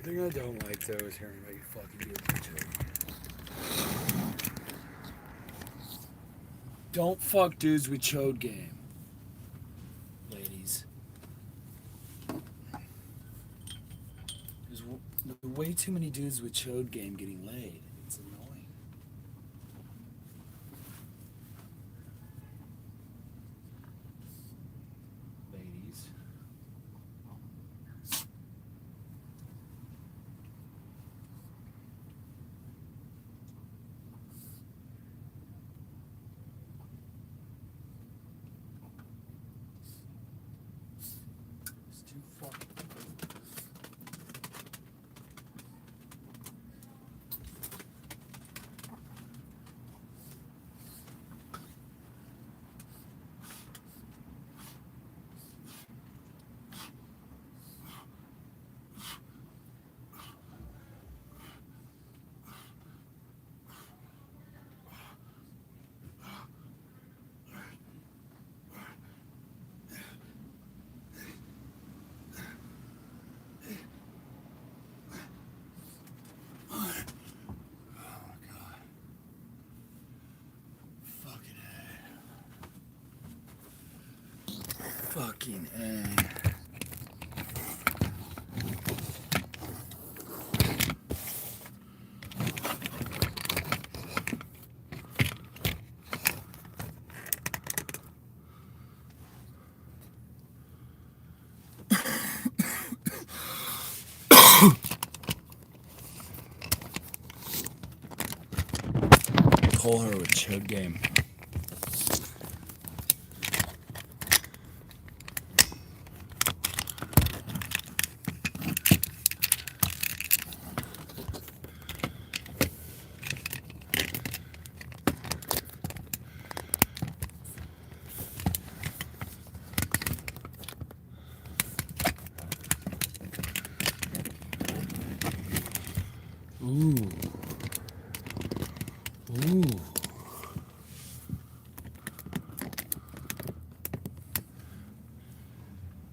The thing I don't like though is hearing about you fucking dudes with chode. Don't fuck dudes with chode game, ladies. There's way too many dudes with chode game getting laid. It's annoying. Ladies. It's too fucking. Fucking A. Call her with chode game. Ooh. Ooh.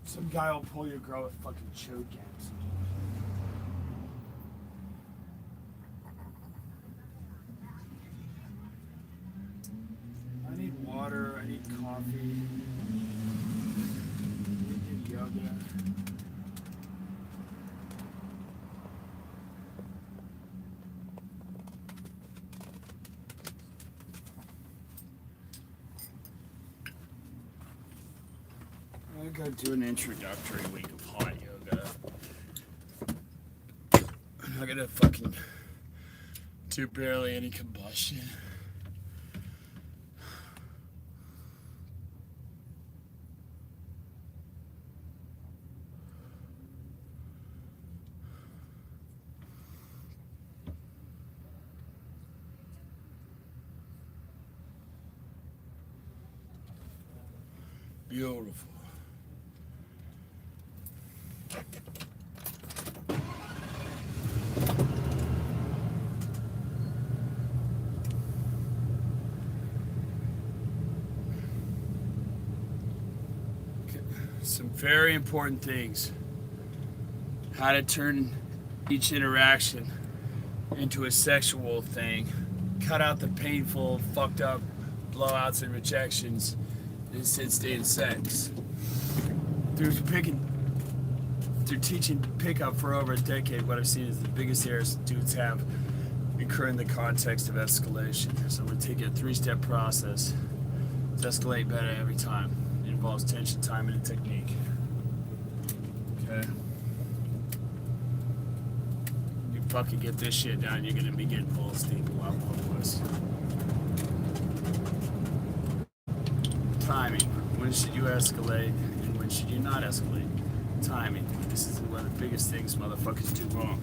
Some guy will pull your girl with fucking chode games. I need water, I need coffee, I need yoga. I gotta do an introductory week of hot yoga. I'm not gonna fucking do barely any combustion. Beautiful. Some very important things. How to turn each interaction into a sexual thing. Cut out the painful, fucked up blowouts and rejections and instead stay in sex. Through teaching pickup for over a decade, what I've seen is the biggest errors dudes have occur in the context of escalation. So we're taking a 3-step process to escalate better every time. It involves tension, time, and a technique. Okay? You fucking get this shit down, you're gonna be getting balls deep a lot more worse. Timing. When should you escalate and when should you not escalate? Timing. This is one of the biggest things motherfuckers do wrong.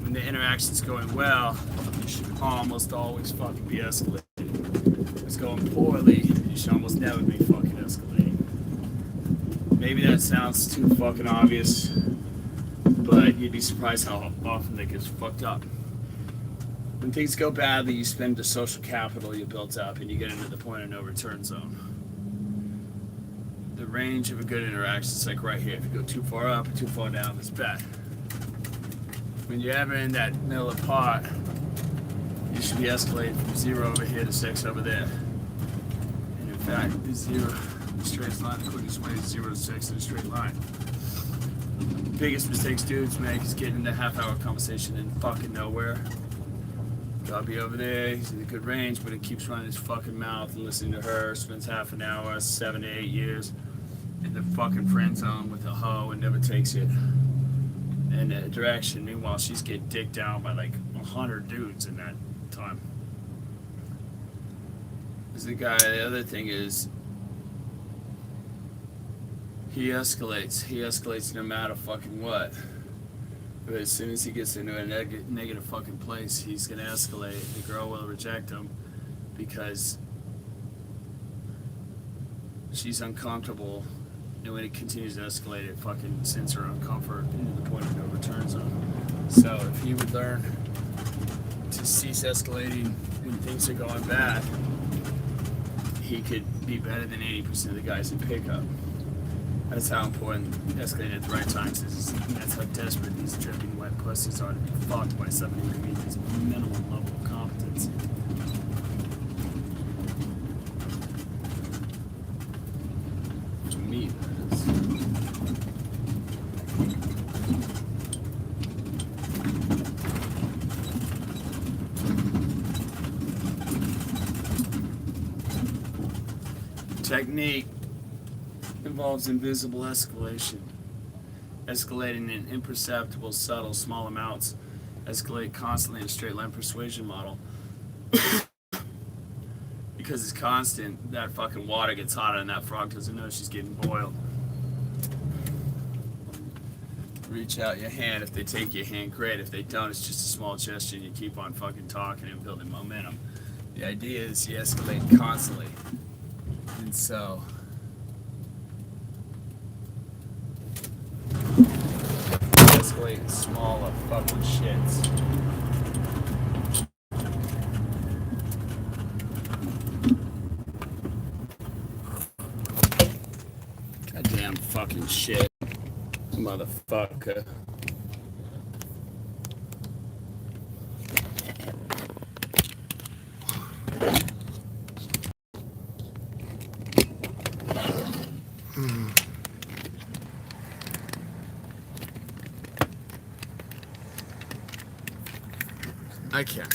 When the interaction's going well, you should almost always fucking be escalating. If it's going poorly, you should almost never be fucking escalating. Maybe that sounds too fucking obvious, but you'd be surprised how often that gets fucked up. When things go badly, you spend the social capital you built up and you get into the point of no return zone. The range of a good interaction is like right here. If you go too far up or too far down, it's bad. when you're ever in that middle of part, you should be escalating from 0 over here to 6 over there. And in fact, the 0, the straight line, the quickest way is 0 to 6 in a straight line. The biggest mistakes dudes make is getting into a half-hour conversation in fucking nowhere. I'll be over there, he's in a good range, but he keeps running his fucking mouth and listening to her, spends half an hour, 7 to 8 years in the fucking friend zone with a hoe and never takes it in that direction. Meanwhile, she's getting dicked down by like 100 dudes in that time. The other thing is, he escalates no matter fucking what. But as soon as he gets into a negative fucking place, he's gonna escalate. The girl will reject him because she's uncomfortable, and when it continues to escalate, it fucking sends her uncomfort into the point of no return zone. So if he would learn to cease escalating when things are going bad, he could be better than 80% of the guys in pickup. That's how important escalating at the right times is. That's how desperate these dripping wet pussies are to be fucked by somebody who meets this minimum level of competency. To me, that is. Technique involves invisible escalation. Escalating in imperceptible, subtle, small amounts. Escalate constantly in a straight line persuasion model. Because it's constant, that fucking water gets hotter and that frog doesn't know she's getting boiled. Reach out your hand. If they take your hand, great. If they don't, it's just a small gesture and you keep on fucking talking and building momentum. The idea is you escalate constantly. And so escalate smaller fucking shits. Goddamn fucking shit, motherfucker. I can.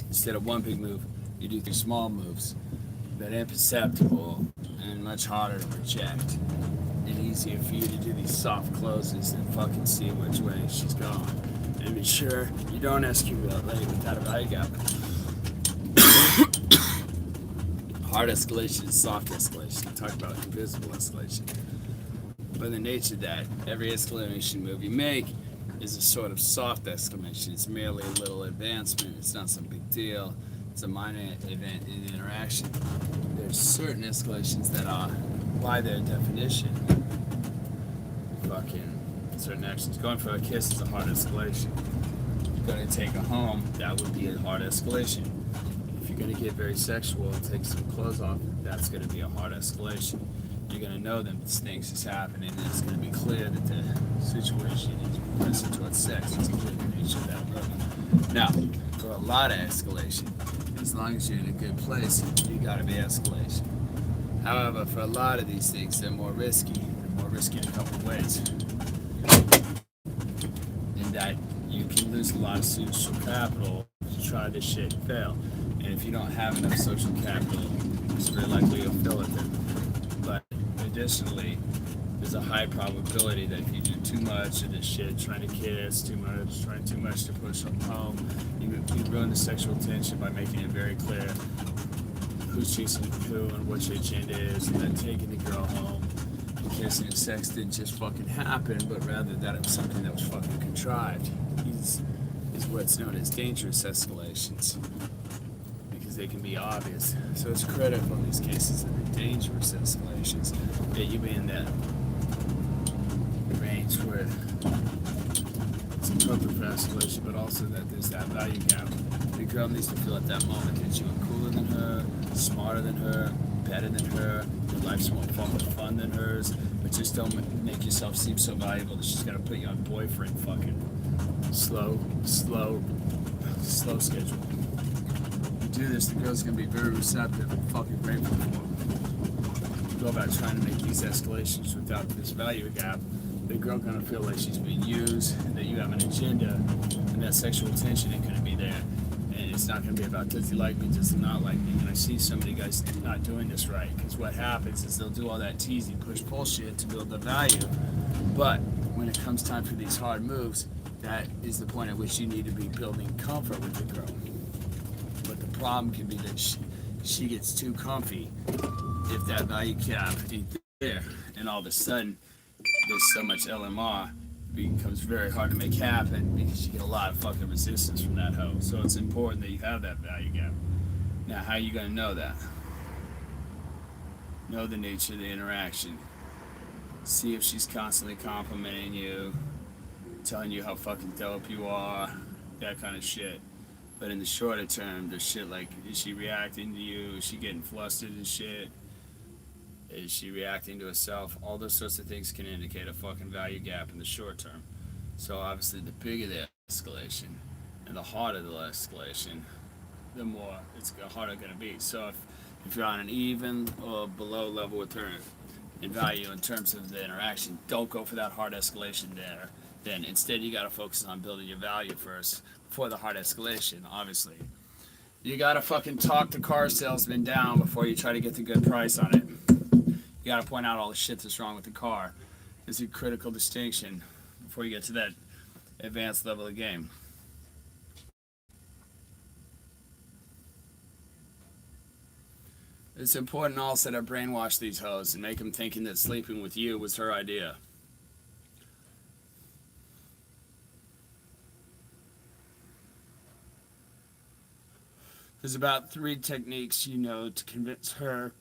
Instead of one big move, you do 3 small moves that are imperceptible and much harder to project, and easier for you to do these soft closes and fucking see which way she's going, and be sure you don't escalate without a value gap. Hard escalation and soft escalation. I talk about invisible escalation. By the nature of that, every escalation move you make is a sort of soft escalation. It's merely a little advancement. It's not some big deal. It's a minor event in the interaction. There's certain escalations that are, by their definition, fucking certain actions. Going for a kiss is a hard escalation. If you're going to take her home, that would be a hard escalation. If you're going to get very sexual and take some clothes off, that's going to be a hard escalation. You're going to know that things is happening, and it's going to be clear that the situation is progressing towards sex. It's clear the nature of that movement. Now, for a lot of escalation, as long as you're in a good place, you got to be escalation. However, for a lot of these things, they're more risky. They're more risky in a couple of ways. In that you can lose a lot of social capital to try this shit and fail. And if you don't have enough social capital, it's very likely you'll fail at it. But additionally, there's a high probability that if you do too much of this shit, trying to kiss too much, trying too much to push them home, you ruin the sexual tension by making it very clear who's chasing who and what your agenda is, and then taking the girl home. And kissing and sex didn't just fucking happen, but rather that it was something that was fucking contrived. These is what's known as dangerous escalations. they can be obvious. So it's critical in these cases that are dangerous escalations that you be in that range where it's appropriate for escalation, but also that there's that value gap. The girl needs to feel at that moment that you are cooler than her, smarter than her, better than her, your life's more fun than hers, but just don't make yourself seem so valuable that she's gonna put you on boyfriend fucking slow schedule. You do this, the girl's gonna be very receptive and fucking grateful for it. You go about trying to make these escalations without this value gap, the girl gonna feel like she's being used, that you have an agenda, and that sexual tension ain't gonna be there. And it's not gonna be about does he like me, does he not like me. And I see so many guys not doing this right, because what happens is they'll do all that teasing, push bullshit to build the value, but when it comes time for these hard moves, that is the point at which you need to be building comfort with the girl. But the problem can be that she gets too comfy if that value cap ain't there, and all of a sudden there's so much LMR, it becomes very hard to make happen because you get a lot of fucking resistance from that hoe. So it's important that you have that value gap. Now, how are you gonna know that? Know the nature of the interaction. See if she's constantly complimenting you, telling you how fucking dope you are, that kind of shit. But in the shorter term, there's shit like, is she reacting to you? Is she getting flustered and shit? Is she reacting to herself? All those sorts of things can indicate a fucking value gap in the short term. So obviously the bigger the escalation and the harder the escalation, the more it's harder going to be. So if you're on an even or below level with her in value in terms of the interaction, don't go for that hard escalation there. Then instead you got to focus on building your value first before the hard escalation, obviously. You got to fucking talk the car salesman down before you try to get the good price on it. You got to point out all the shit that's wrong with the car. It's a critical distinction before you get to that advanced level of game. It's important also to brainwash these hoes and make them thinking that sleeping with you was her idea. There's about 3 techniques you know to convince her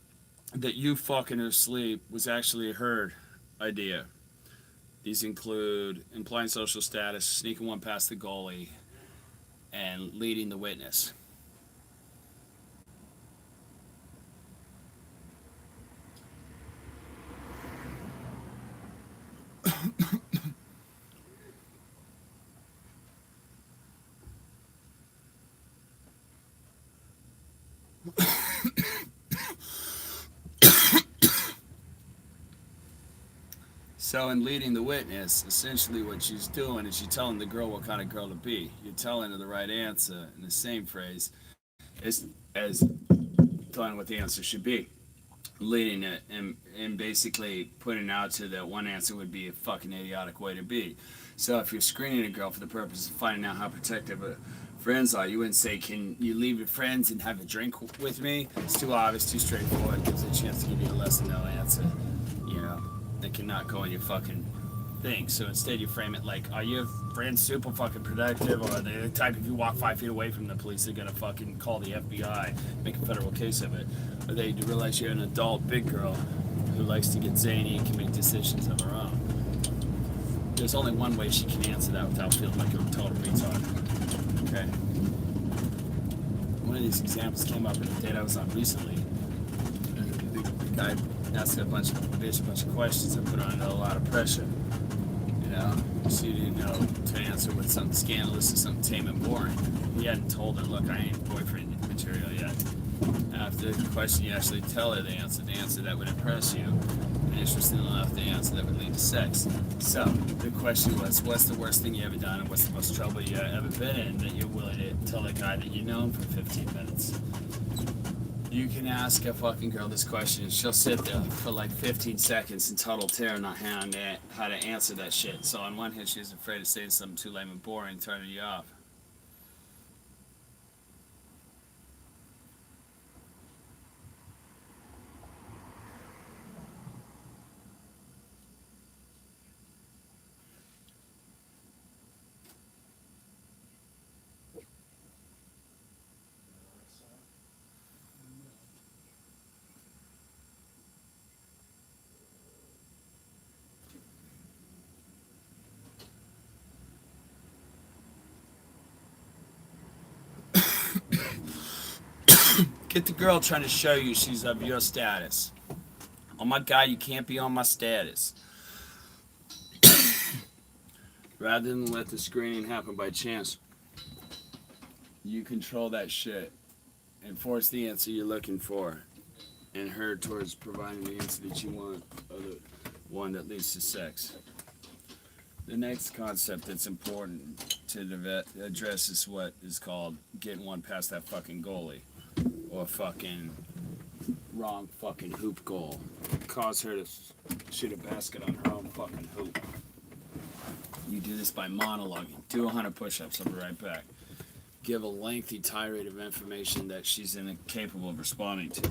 that you fucking her sleep was actually her idea. These include implying social status, sneaking one past the goalie, and leading the witness. So in leading the witness, essentially what she's doing is she's telling the girl what kind of girl to be. You're telling her the right answer in the same phrase as telling what the answer should be. Leading it and basically putting out to that one answer would be a fucking idiotic way to be. So if you're screening a girl for the purpose of finding out how protective her friends are, you wouldn't say, can you leave your friends and have a drink with me? It's too obvious, too straightforward. It gives a chance to give you a less than no answer. You know, that cannot go in your fucking thing. So instead you frame it like, are your friends super fucking protective, or are they the type if you walk 5 feet away from the police they're gonna fucking call the FBI, make a federal case of it? Or they realize you're an adult big girl who likes to get zany and can make decisions of her own? There's only one way she can answer that without feeling like a total retard. Okay? One of these examples came up in a date I was on recently. The guy asked a bunch of questions and put her under a lot of pressure. You know, she didn't know to answer with something scandalous or something tame and boring. He hadn't told her, look, I ain't boyfriend material yet. After the question, you actually tell her the answer that would impress you, and interestingly enough, the answer that would lead to sex. So, the question was, what's the worst thing you ever done, and what's the most trouble you ever been in that you're willing to tell a guy that you know for 15 minutes? You can ask a fucking girl this question, and she'll sit there for like 15 seconds in total terror, not how to answer that shit. So on one hand, she's afraid of saying something too lame and boring, turning you off. Get the girl trying to show you she's of your status. Oh my god, you can't be on my status. Rather than let the screening happen by chance, you control that shit and force the answer you're looking for, and her towards providing the answer that you want, or the one that leads to sex. The next concept that's important to address is what is called getting one past that fucking goalie, or fucking wrong fucking hoop goal. Cause her to shoot a basket on her own fucking hoop. You do this by monologuing. Do 100 push-ups. I'll be right back. Give a lengthy tirade of information that she's incapable of responding to.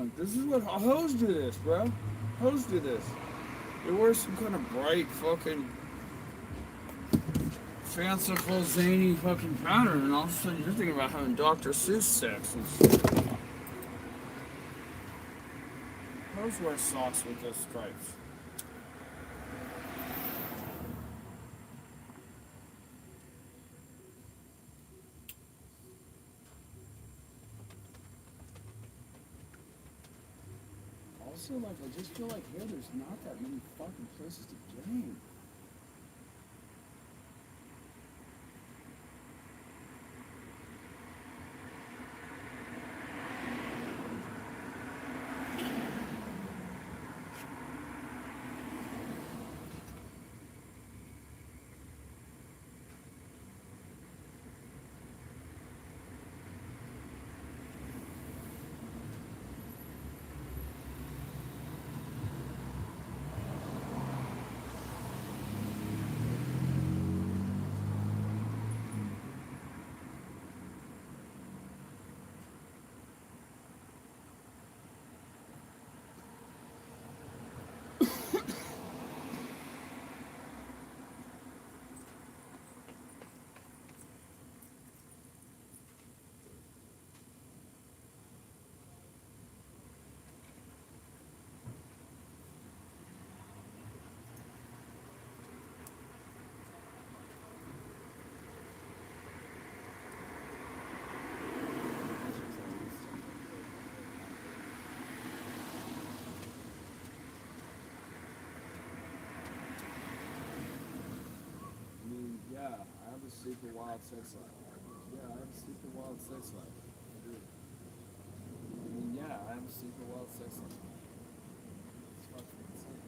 Like, this is what hoes do this, bro. Hoes do this. They wear some kind of bright fucking fanciful, zany fucking pattern, and all of a sudden you're thinking about having Dr. Seuss sex and shit. Hoes wear socks with those stripes. Also, like, I just feel like here there's not that many fucking places to game. I mean, yeah, I have a super wild sex life. Yeah, I have a super wild sex life. I do. I mean, yeah, I have a super wild sex life. It's fucking insane.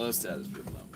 low status people don't.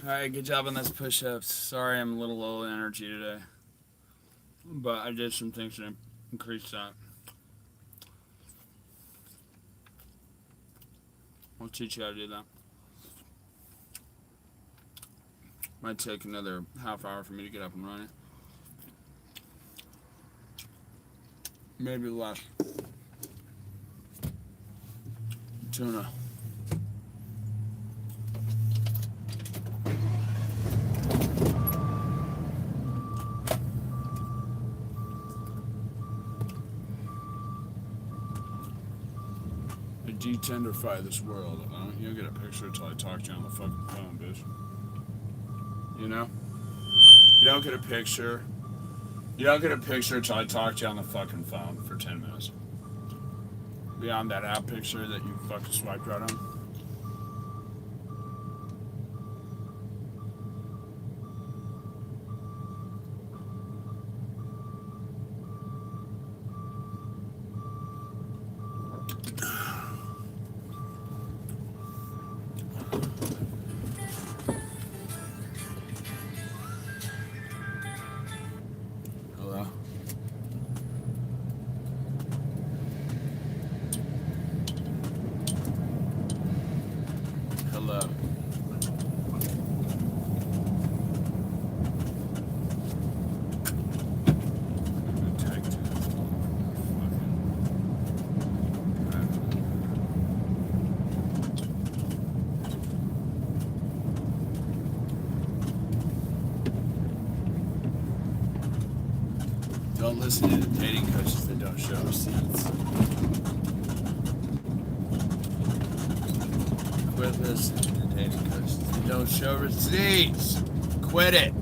Alright, good job on those push-ups. Sorry I'm a little low energy today. But I did some things to increase that. I'll teach you how to do that. Might take another half hour for me to get up and running. Maybe less. Tuna. I detendify this world. You'll get a picture until I talk to you on the fucking phone, bitch. You know? You don't get a picture. You don't get a picture until I talk to you on the fucking phone for 10 minutes. Beyond that app picture that you fucking swiped right on. Hello? Hello. Don't listen to the dating coaches that don't show receipts. Quit listening to the dating coaches that don't show receipts. Quit it.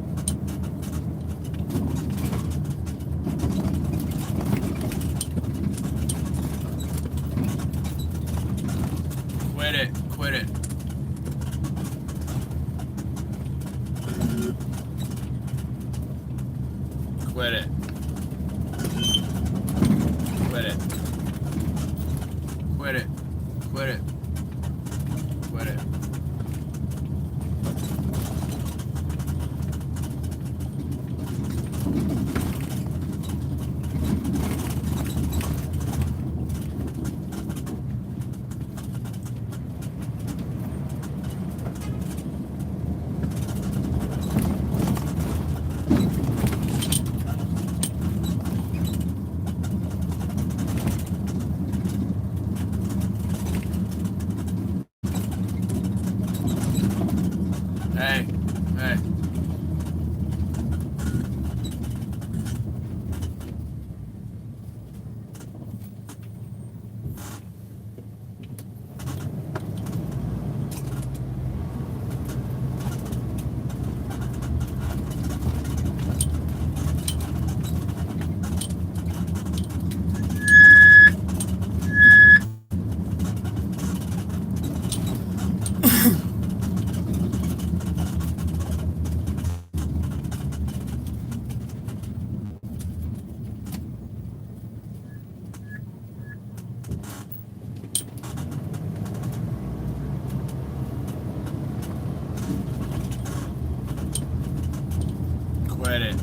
Quit it. Quit it. Quit it. Quit it. Quit it. Quit it. Quit it. Hey, hey. Quit it.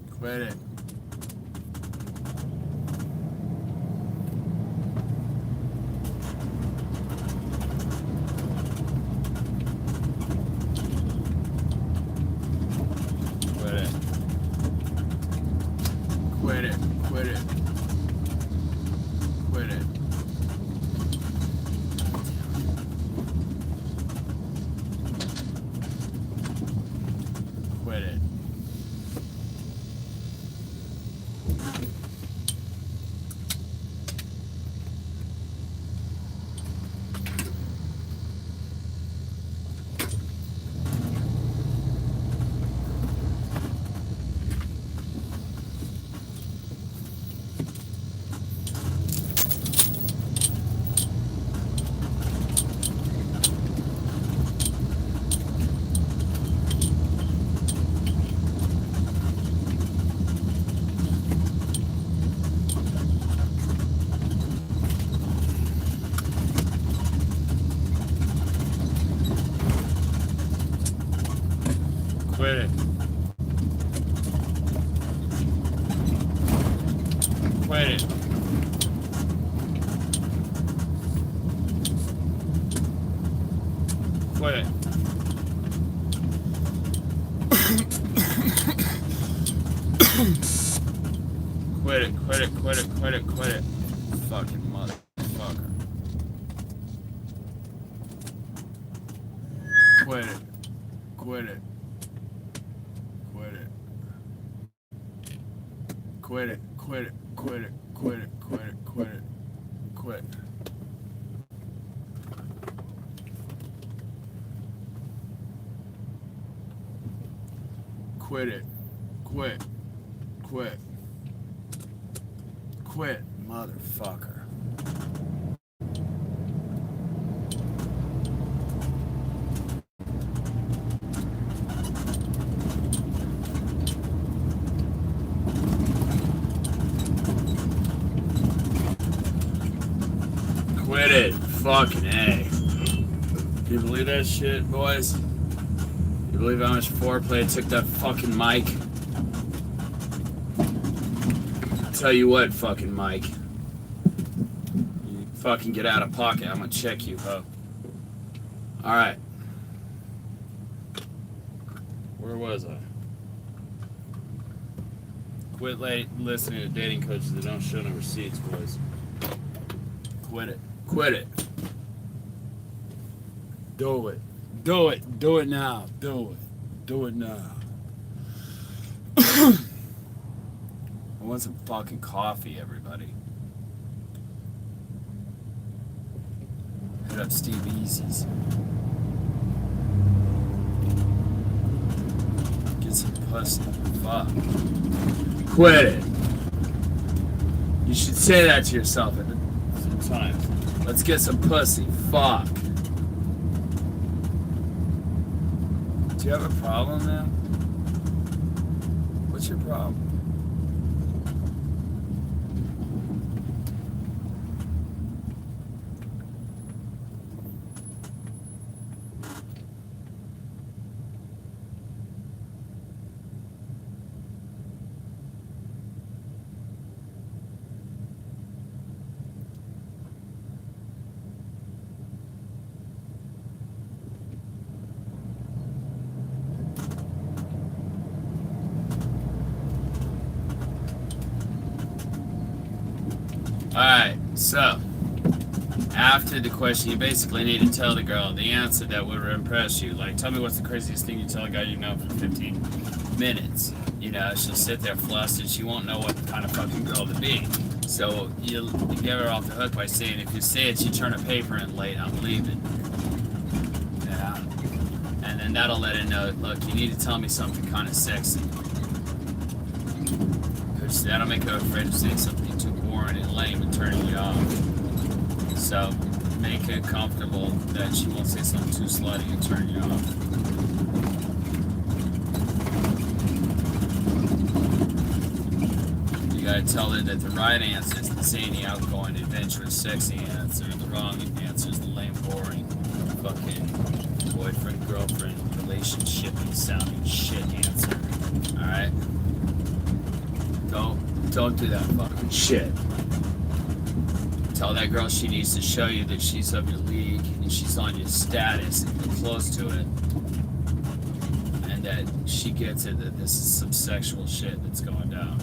Quit it. Quit it. Quit it. Quit it. Quit it. Quit it. Quit it. Quit it. Quit it. Quit it. Quit it. Quit it. Quit it. Quit it. Fucking motherfucker. Quit it. Quit it. Quit it. Quit it. Quit it. Quit it. Quit it. Quit it. Quit it. Quit. Quit it. Quit. Quit. Quit, motherfucker. Quit it. Fucking A. Can you believe that shit, boys? You believe how much foreplay it took that fucking mic? Tell you what, fucking Mike. You fucking get out of pocket. I'm gonna check you, huh? Alright. Where was I? Quit listening to dating coaches that don't show no receipts, boys. Quit it. Quit it. Do it. Do it. Do it now. Do it. Do it now. I want some fucking coffee, everybody. Hit up Steve Easy's. Get some pussy. Fuck. Quit it. You should say that to yourself sometimes. Let's get some pussy. Fuck. Do you have a problem, man? What's your problem? So, after the question, you basically need to tell the girl the answer that would impress you. Like, tell me what's the craziest thing you tell a guy you know for 15 minutes. You know, she'll sit there flustered. She won't know what kind of fucking girl to be. So, you get her off the hook by saying, if you say it, you turn a paper in late, I'm leaving. Yeah. And then that'll let her know, look, you need to tell me something kind of sexy. Because that'll make her afraid of saying something too boring and lame and turning you off. So, make her comfortable that she won't say something too slutty and turn you off. You gotta tell her that the right answer is the zany, outgoing, adventurous, sexy answer. The wrong answer is the lame, boring, fucking boyfriend, girlfriend, relationship-y sounding shit answer. Alright? Don't do that fucking shit. Tell that girl she needs to show you that she's of your league and she's on your status and you're close to it. And that she gets it, that this is some sexual shit that's going down.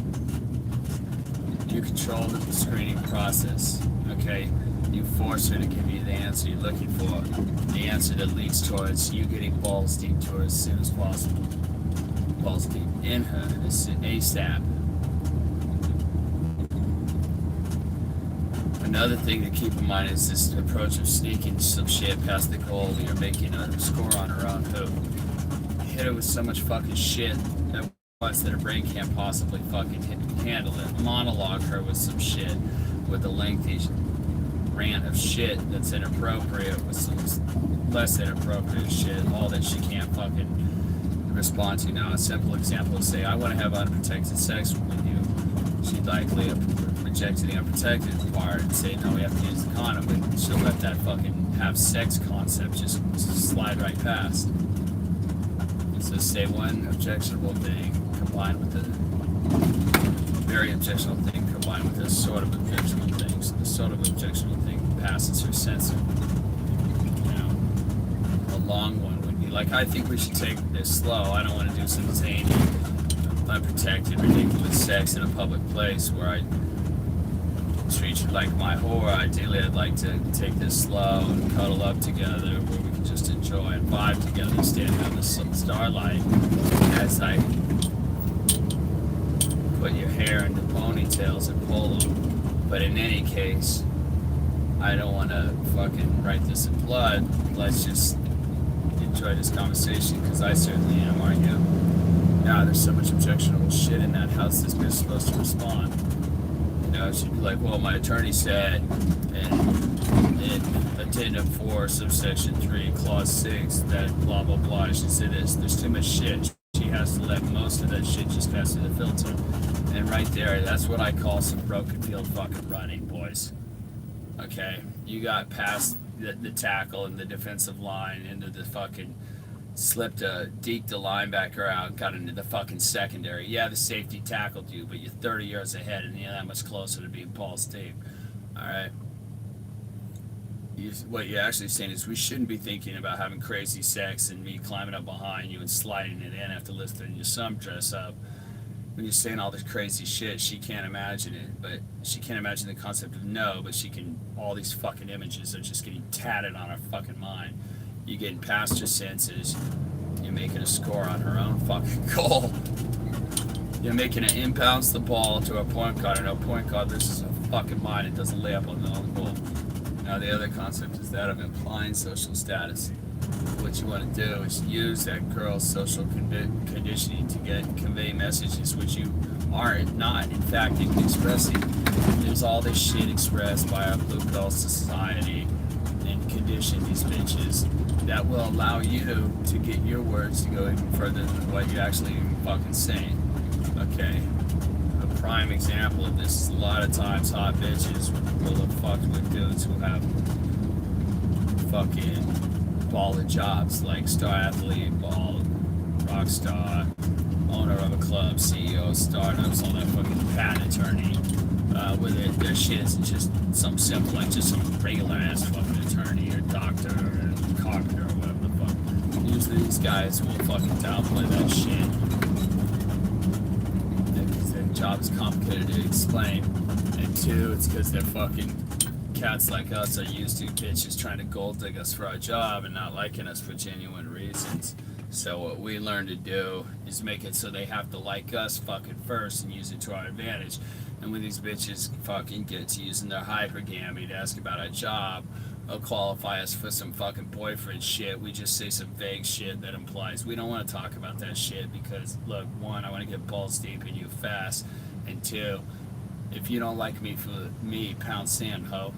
You control the screening process, okay? You force her to give you the answer you're looking for. The answer that leads towards you getting balls deep to her as soon as possible. Balls deep in her, ASAP. Another thing to keep in mind is this approach of sneaking some shit past the goal. You're making a score on her own hoop. Hit her with so much fucking shit at once that her brain can't possibly fucking handle it. Monologue her with some shit, with a lengthy rant of shit that's inappropriate, with some less inappropriate shit, all that she can't fucking respond to. Now, a simple example is say, I want to have unprotected sex with you. She'd likely reject the unprotected part and say, no, we have to use the condom, but she'll let that fucking have sex concept just slide right past. So say one objectionable thing combined with a very objectionable thing combined with a sort of objectionable thing. So the sort of objectionable thing passes her censor. You know, a long one would be like, I think we should take this slow. I don't want to do some zany, unprotected, ridiculous sex in a public place where I treat you like my whore. Ideally, I'd like to take this slow and cuddle up together where we can just enjoy and vibe together, standing under some starlight as I put your hair into ponytails and pull them. But in any case, I don't want to fucking write this in blood. Let's just enjoy this conversation because I certainly am, aren't you? Now, there's so much objectionable shit in that. How's this bitch supposed to respond? You know, she'd be like, well, my attorney said in addendum 4, subsection 3, clause 6, that blah, blah, blah. She said this. There's too much shit. She has to let most of that shit just pass through the filter. And right there, that's what I call some broken field fucking running, boys. Okay? You got past the tackle and the defensive line into the fucking... deked the linebacker out, got into the fucking secondary. Yeah, the safety tackled you, but you're 30 yards ahead and you're that much closer to being balls deep. Alright? What you're actually saying is we shouldn't be thinking about having crazy sex and me climbing up behind you and sliding it in after lifting your sundress up. When you're saying all this crazy shit, she can't imagine it, but she can't imagine the concept of no, but she can, all these fucking images are just getting tatted on her fucking mind. You're getting past her senses. You're making a score on her own fucking goal. You're making her inbounds the ball to a point guard, and her point guard loses her fucking mind and doesn't lay up on the own goal. Now, the other concept is that of implying social status. What you want to do is use that girl's social conditioning to convey messages which you are not, in fact, even expressing. There's all this shit expressed by our blue pill society and condition these bitches that will allow you to get your words to go even further than what you're actually even fucking saying. Okay? A prime example of this is a lot of times hot bitches will have fucked with dudes who have fucking baller jobs like star athlete, ball, rock star, owner of a club, CEO, startups, all that fucking patent attorney. Where their shit isn't just some simple, like just some regular ass fucking attorney or doctor or carpenter or whatever the fuck. Usually these guys will fucking downplay that shit. Because their job is complicated to explain. And two, it's because they're fucking cats like us are used to bitches trying to gold dig us for our job and not liking us for genuine reasons. So what we learn to do is make it so they have to like us fucking first and use it to our advantage. And when these bitches fucking get to using their hypergamy to ask about our job or qualify us for some fucking boyfriend shit, we just say some vague shit that implies we don't want to talk about that shit because, look, one, I want to get balls deep in you fast, and two, if you don't like me for me, pound sand, ho.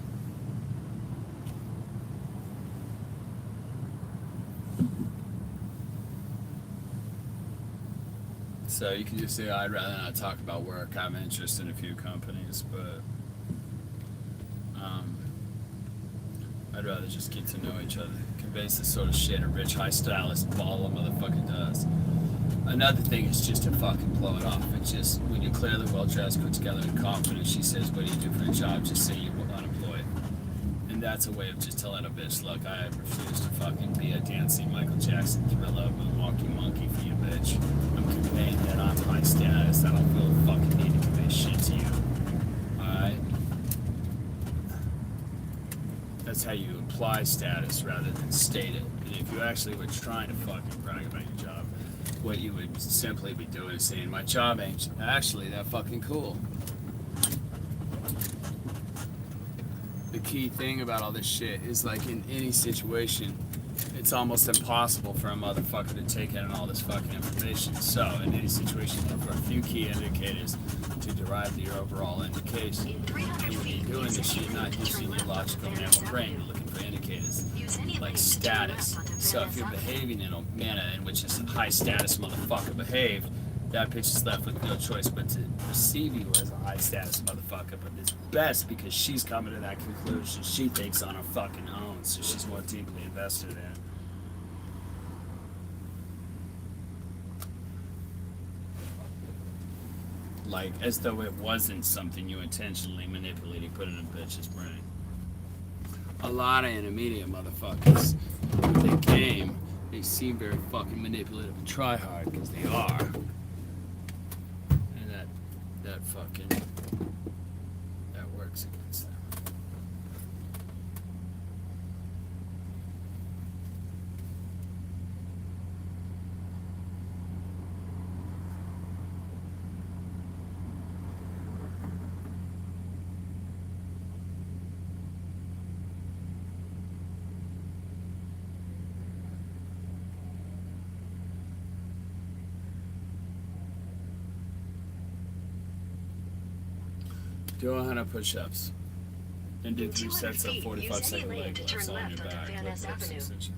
So you can just say, I'd rather not talk about work. I'm interested in a few companies, but I'd rather just get to know each other. Conveys the sort of shit a rich, high stylist baller motherfucker does. Another thing is just to fucking blow it off. It's just when you're clearly well dressed, put together, and confident, she says, "What do you do for a job?" Just say you're unemployed. And that's a way of just telling a bitch, "Look, I refuse to fucking be a dancing Michael Jackson thriller moonwalking monkey for you, bitch. I'm conveying that I'm high status. I don't feel the fucking need to convey shit to you." Alright? That's how you imply status rather than state it. And if you actually were trying to fucking brag about your job, what you would simply be doing is saying, "My job ain't actually that fucking cool." The key thing about all this shit is, like, in any situation, it's almost impossible for a motherfucker to take in all this fucking information. So, in any situation, look for a few key indicators to derive your overall indication. And when you're doing this, you're not using your logical mammal brain. You're looking for indicators like status. So, if you're behaving in a manner in which a high status motherfucker behaved, that bitch is left with no choice but to perceive you as a high status motherfucker. But it's best because she's coming to that conclusion she thinks on her fucking own, so she's more deeply invested in. Like, as though it wasn't something you intentionally manipulating, put in a bitch's brain. A lot of intermediate motherfuckers, when they came, they seem very fucking manipulative and try hard, because they are. And that fucking, that works against them. Do 100 push-ups. And do 3 sets of 45-second leg lifts on your back. Lift up 6 inches.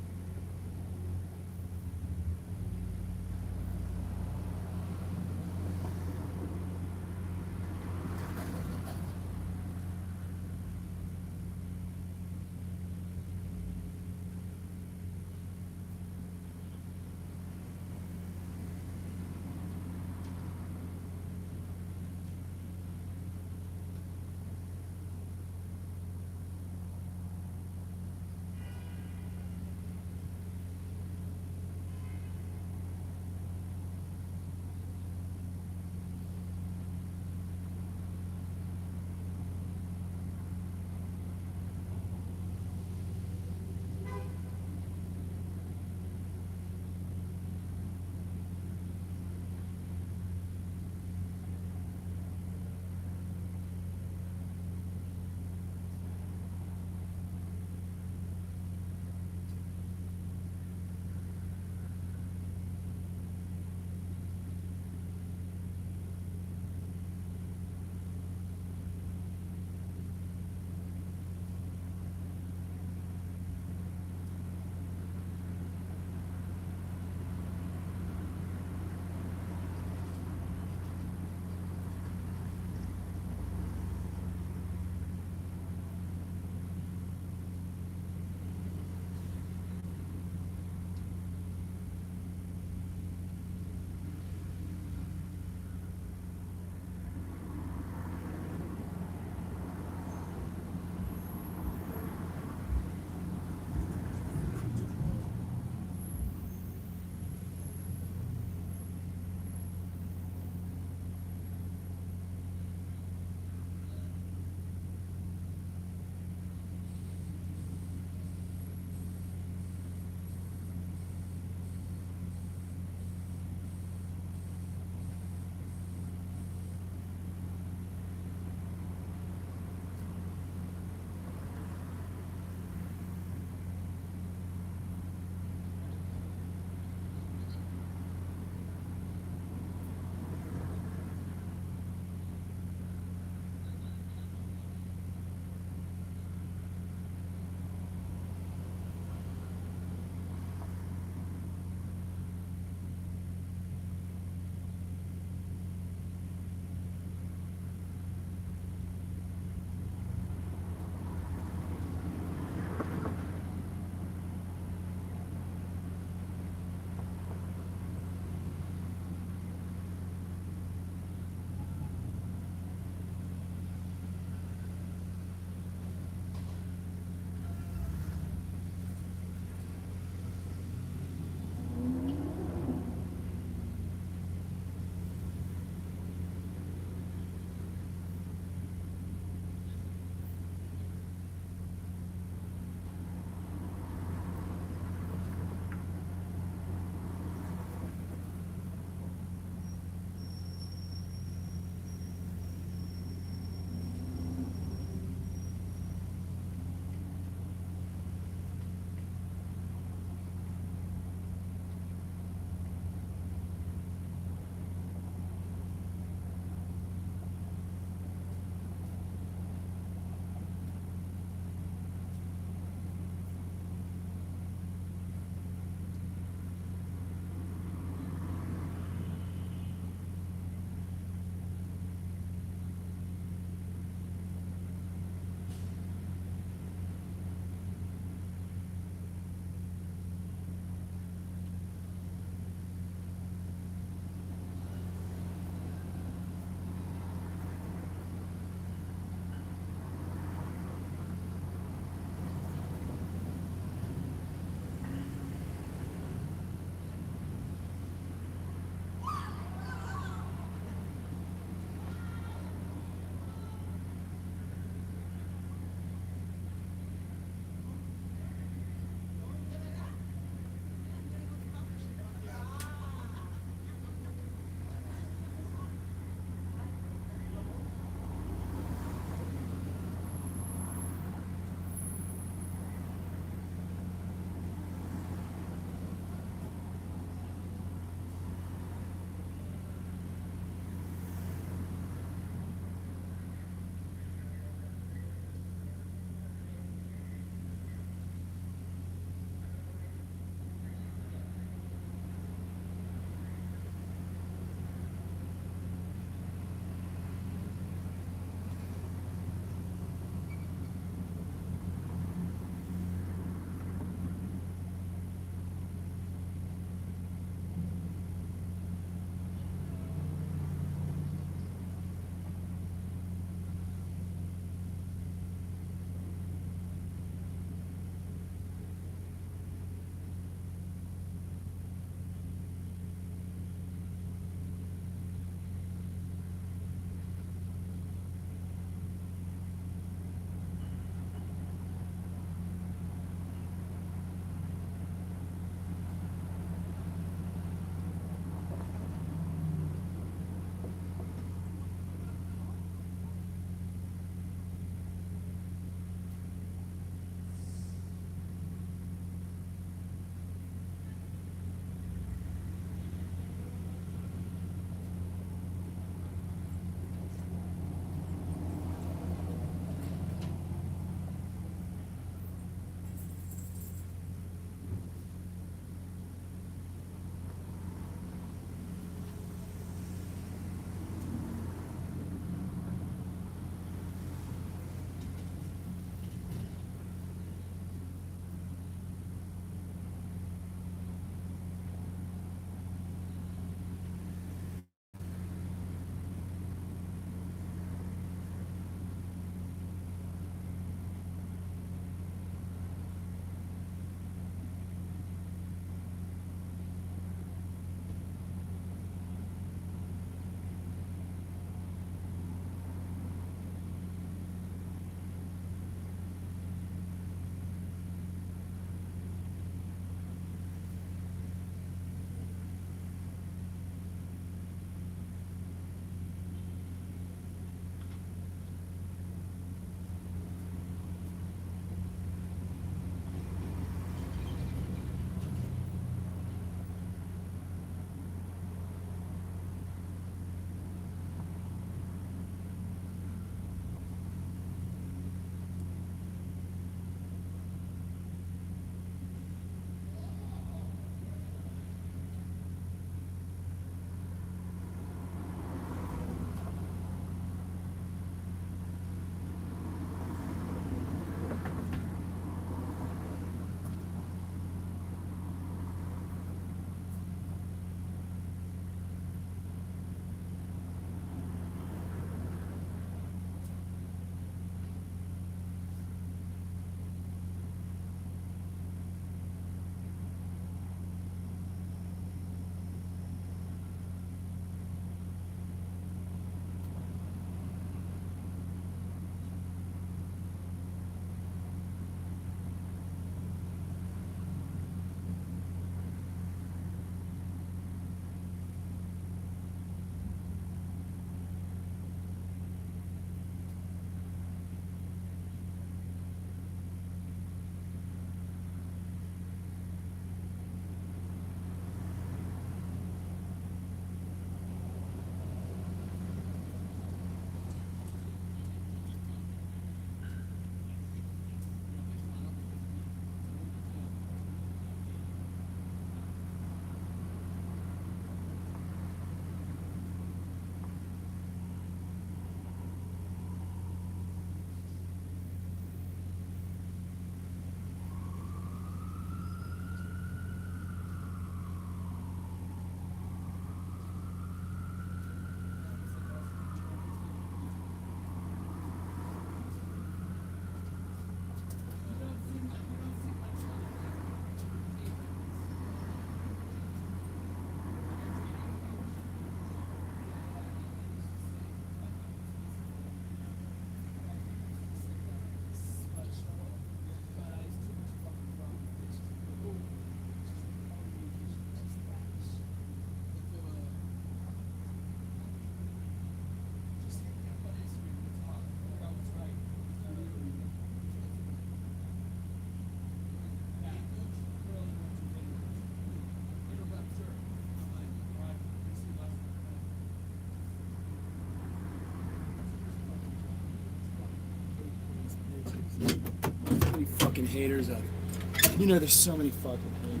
fucking haters of it. You know, there's so many fucking haters.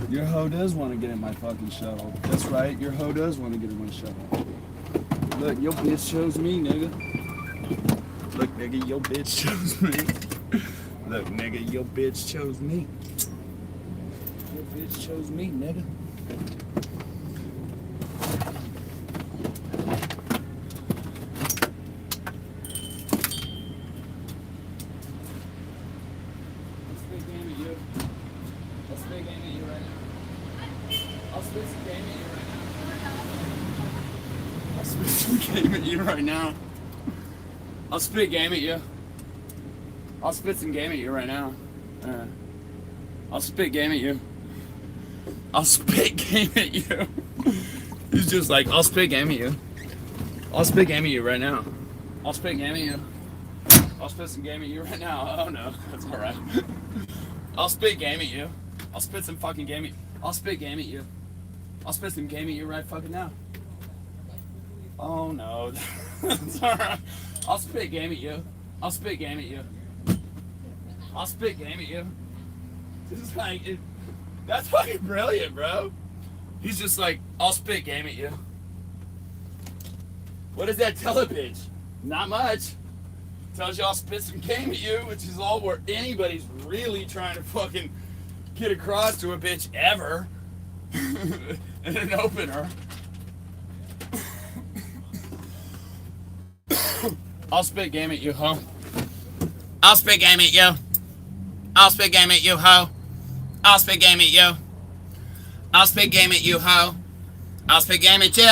Your hoe does want to get in my fucking shuttle. That's right, your hoe does want to get in my shuttle. Look, your bitch chose me, nigga. Look, nigga, your bitch chose me. Look, nigga, your bitch chose me. Your bitch chose me, nigga. Right now, I'll spit game at you. I'll spit some game at you right now. I'll spit game at you. I'll spit game at you. He's just like, I'll spit game at you. I'll spit game at you right now. I'll spit game at you. I'll spit some game at you right now. Oh no, that's alright. I'll spit game at you. I'll spit some fucking game at you. I'll spit game at you. I'll spit some game at you right fucking now. Oh no, that's alright. I'll spit game at you. I'll spit game at you. I'll spit game at you. This is like, that's fucking brilliant, bro. He's just like, I'll spit game at you. What does that tell a bitch? Not much. Tells you I'll spit some game at you, which is all where anybody's really trying to fucking get across to a bitch ever. In an opener. I'll spit game at you, ho. I'll spit game at you. I'll spit game at you, ho. I'll spit game at you. I'll spit game at you, ho. I'll spit game at you.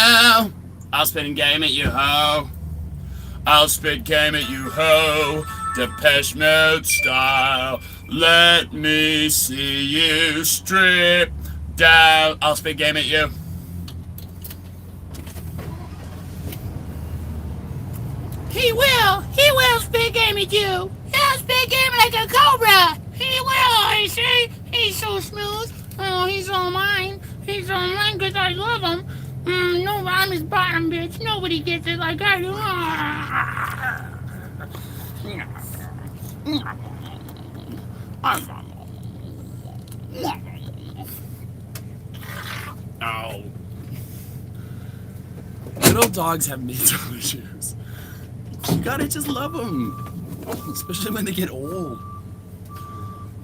I'll spit game at you, ho. I'll spit game at you, ho. Depeche Mode style. Let me see you strip down. I'll spit game at you. He will spit game at you. He'll spit game like a cobra. He will, you see? He's so smooth. Oh, he's all mine. He's all mine because I love him. No, I'm his bottom bitch. Nobody gets it like I do. Oh. Little dogs have mental issues. You gotta just love them, especially when they get old.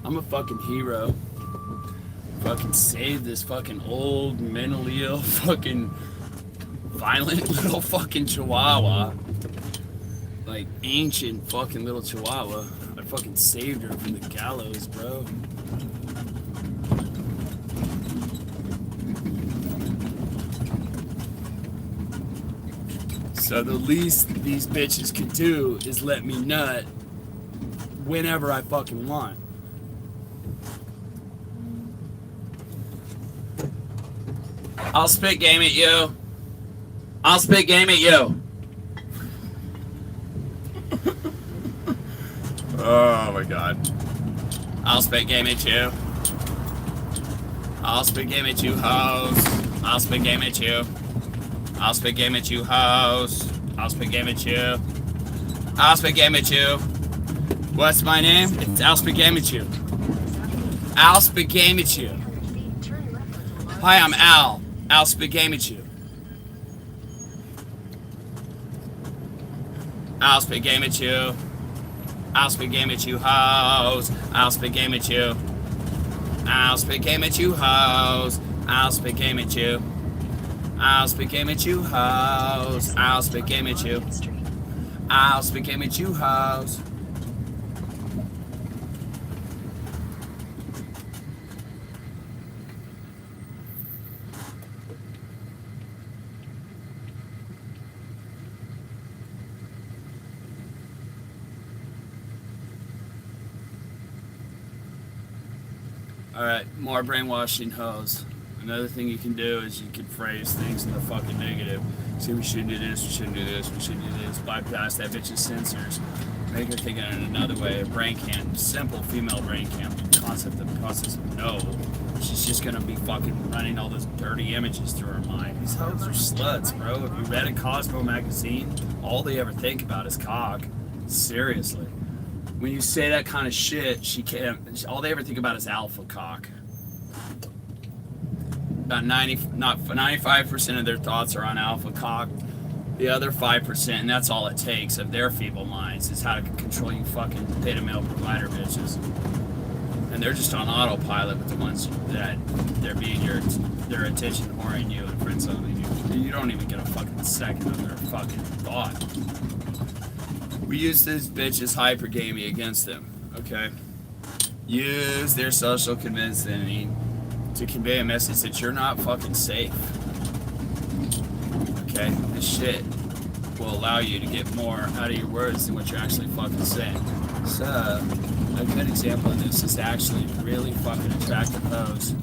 I'm a fucking hero. Fucking save this fucking old, mentally ill, fucking violent little fucking chihuahua. Like ancient fucking little chihuahua. I fucking saved her from the gallows, bro. So the least these bitches could do is let me nut whenever I fucking want. I'll spit game at you. I'll spit game at you. Oh my god. I'll spit game at you. I'll spit game at you, hoes. I'll spit game at you. I'll spit game at you, hoes. I'll spit game at you. I'll spit game at you. What's my name? It's I'll spit game at you. Al spit game at you. Hi, I'm Al. Al spit game at you. Al spit game at you. Al spit game at you, hoes. Al spit game at you. I'll spit game at you, hoes. I'll spit game at you. I'll spit game at you, hoes. I'll spit game at you. I'll spit game at you, hoes. Alright, more brainwashing hoes. Another thing you can do is you can phrase things in the fucking negative. Say we shouldn't do this, we shouldn't do this, we shouldn't do this. Bypass that bitch's sensors. Make her think in another way. A brain cam, simple female brain cam. Concept of process of no. She's just gonna be fucking running all those dirty images through her mind. These hoes are sluts, bro. If you read a Cosmo magazine, all they ever think about is cock. Seriously. When you say that kind of shit, she can't. All they ever think about is alpha cock. About 95% of their thoughts are on alpha cock. The other 5%, and that's all it takes of their feeble minds, is how to control you fucking beta male provider bitches. And they're just on autopilot with the ones that they're being their attention whoring you and friend zoning you. You don't even get a fucking second of their fucking thought. We use these bitches hypergaming against them, okay? Use their social convincing to convey a message that you're not fucking safe. Okay? This shit will allow you to get more out of your words than what you're actually fucking saying. So, a good example of this is actually really fucking attractive hoes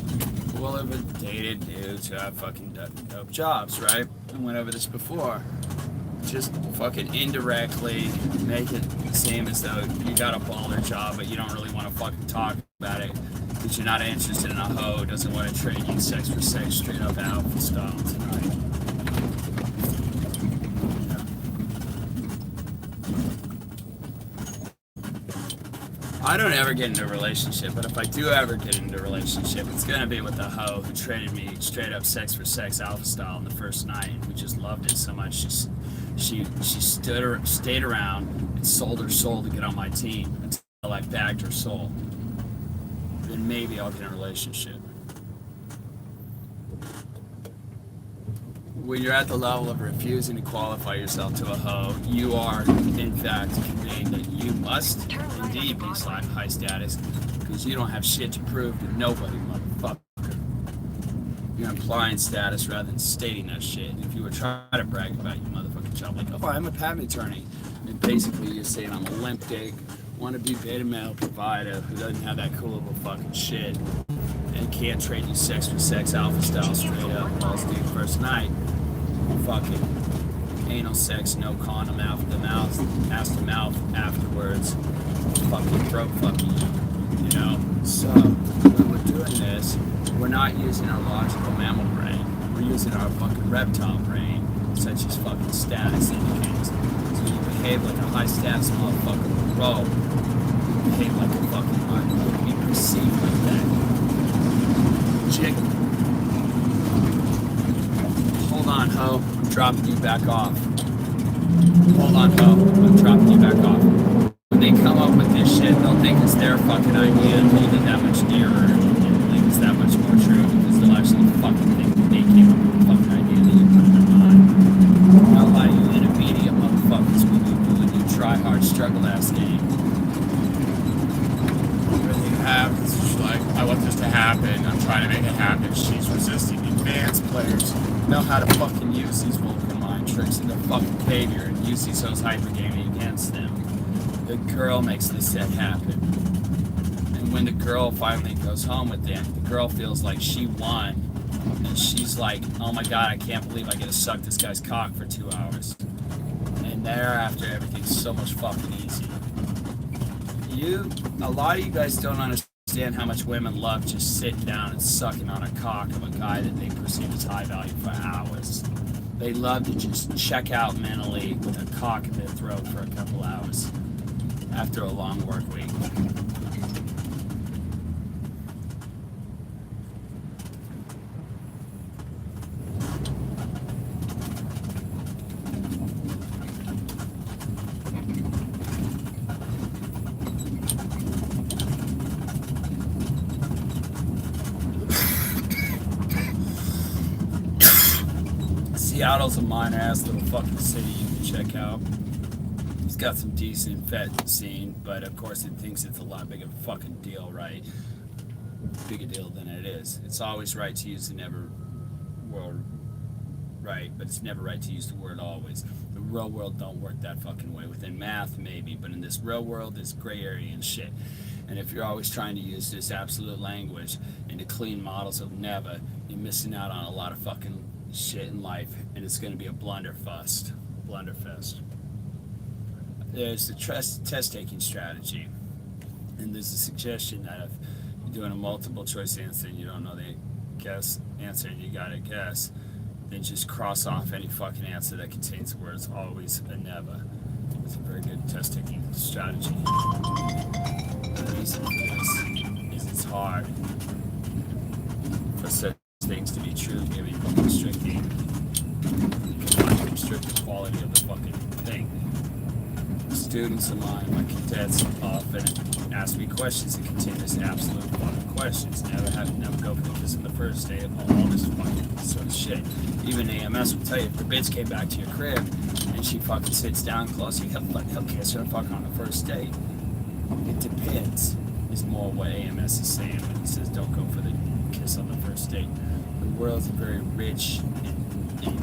who will have dated dudes who have fucking dope jobs, right? I went over this before. Just fucking indirectly make it seem as though you got a baller job, but you don't really want to fucking talk about it because you're not interested in a hoe who doesn't want to trade you sex for sex, straight up alpha style tonight. I don't ever get into a relationship, but if I do ever get into a relationship, it's gonna be with a hoe who traded me straight up sex for sex alpha style on the first night. We just loved it so much. She stayed around and sold her soul to get on my team until I bagged her soul. Then maybe I'll get in a relationship. When you're at the level of refusing to qualify yourself to a hoe, you are, in fact, conveying that you must indeed be high status because you don't have shit to prove to nobody, motherfucker. You're implying status rather than stating that shit. If you were trying to brag about your motherfucking job, like, oh, I'm a patent attorney, and basically you're saying I'm a limp dick, wannabe beta male provider who doesn't have that cool of a fucking shit and can't trade you sex for sex alpha style straight up balls deep first night. Fucking anal sex, no condom, ass to mouth afterwards, fucking throat fucking you know? So, when we're doing this, we're not using our logical mammal brain. We're using our fucking reptile brain, such as fucking status indicators. So you behave like a high status motherfucker, bro. You behave like a fucking heart. You be perceived like that. Chick. Hold on, ho. I'm dropping you back off. Hold on, ho. I'm dropping you back off. When they come up with this shit, they'll think it's their fucking idea and leave it that much dearer and think it's that much more true because they'll actually fucking think that they came up with the fucking idea that you put in their mind. I'll lie you intermediate motherfuckers when you try hard struggle ass game. Everything happens. She's like, I want this to happen. I'm trying to make it happen. She's resisting. Advanced players know how to fucking use these Vulcan mind tricks in their fucking behavior and use these hoes hypergaming against them. The girl makes this set happen. And when the girl finally goes home with them, the girl feels like she won. And she's like, oh my god, I can't believe I get to suck this guy's cock for 2 hours. And thereafter, everything's so much fucking easy. A lot of you guys don't understand how much women love just sitting down and sucking on a cock of a guy that they perceive as high value for hours. They love to just check out mentally with a cock in their throat for a couple hours after a long work week. Seattle's a minor ass little fucking city you can check out. It's got some decent vet scene, but of course it thinks it's a lot bigger fucking deal, right? Bigger deal than it is. It's always right to use the never word right, but it's never right to use the word always. The real world don't work that fucking way. Within math, maybe, but in this real world, there's gray area and shit. And if you're always trying to use this absolute language and to clean models of never, you're missing out on a lot of fucking shit in life, and it's going to be a blunderfest. There's the test-taking strategy, and there's a suggestion that if you're doing a multiple choice answer and you don't know the answer and you gotta guess, then just cross off any fucking answer that contains the words always and never. It's a very good test-taking strategy. The reason for this is it's hard for such things to be true, given constricting the quality of the fucking thing. Students of mine, my cadets, often ask me questions that contain this absolute fucking questions. Never go for the kiss on the first day of all this fucking sort of shit. Even AMS will tell you if the bitch came back to your crib and she fucking sits down close, he'll kiss her fucking on the first date. It depends, is more what AMS is saying when he says don't go for the kiss on the first date. The world's a very rich and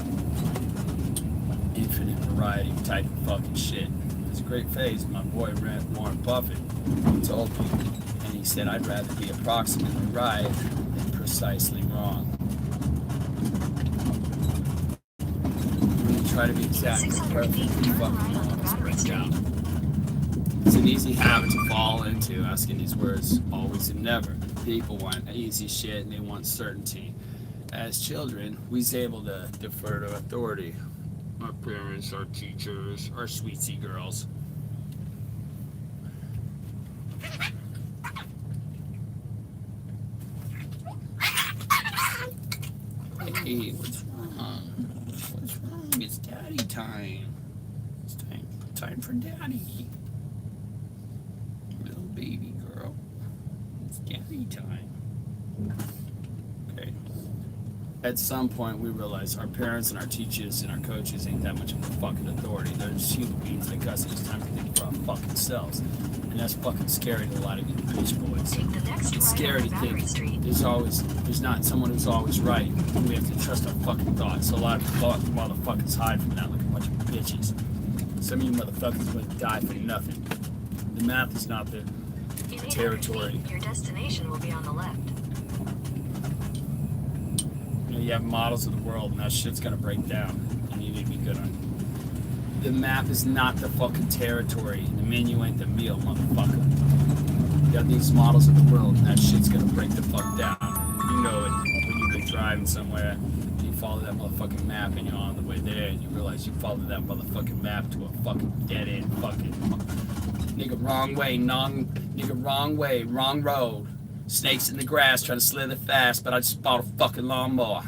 infinite variety type of fucking shit. It's a great phase. My boy Warren Buffett told me, and he said I'd rather be approximately right than precisely wrong. When you try to be exactly perfect, you fucking wrong is breakdown. It's an easy habit to fall into, asking these words always and never. People want easy shit and they want certainty. As children, we was able to defer to authority. Our parents, our teachers, our sweetie girls. Hey, what's wrong? What's wrong? It's daddy time. It's time for daddy. Little baby girl. It's daddy time. Okay. At some point, we realize our parents and our teachers and our coaches ain't that much of a fucking authority. They're just human beings like us, and it's time to think for our fucking selves. And that's fucking scary to a lot of you bitch boys. It's scary to think there's not someone who's always right. We have to trust our fucking thoughts. So a lot of motherfuckers hide from that like a bunch of bitches. Some of you motherfuckers would die for nothing. The math is not the territory. Your destination will be on the left. You have models of the world, and that shit's gonna break down, and you need to be good on it. The map is not the fucking territory, and the menu ain't the meal, motherfucker. You got these models of the world, and that shit's gonna break the fuck down. You know it when you've been driving somewhere, and you follow that motherfucking map, and you're on the way there, and you realize you followed that motherfucking map to a fucking dead end, fucking nigga wrong way, wrong road. Snakes in the grass trying to slither fast, but I just bought a fucking lawnmower.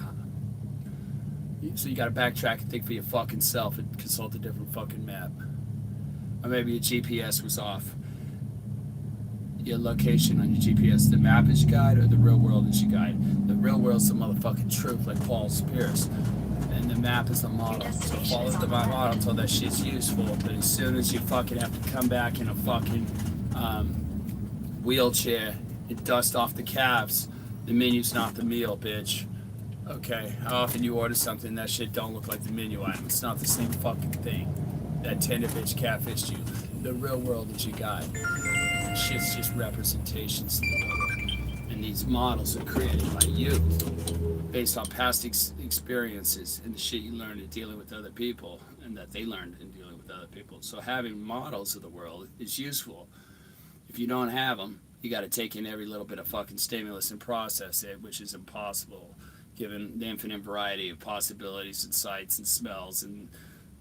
So you gotta backtrack and think for your fucking self and consult a different fucking map. Or maybe your GPS was off. Your location on your GPS. The map is your guide or the real world is your guide? The real world's the motherfucking truth, like Paul Pierce. And the map is the model. So follow the model until that shit's useful. But as soon as you fucking have to come back in a fucking wheelchair, it dust off the calves. The menu's not the meal, bitch. Okay, how often you order something that shit don't look like the menu item? It's not the same fucking thing. That Tinder bitch catfished you. The real world is your guide. Shit's just representations of the world. And these models are created by you based on past experiences and the shit you learned in dealing with other people and that they learned in dealing with other people. So having models of the world is useful. If you don't have them, you got to take in every little bit of fucking stimulus and process it, which is impossible given the infinite variety of possibilities and sights and smells and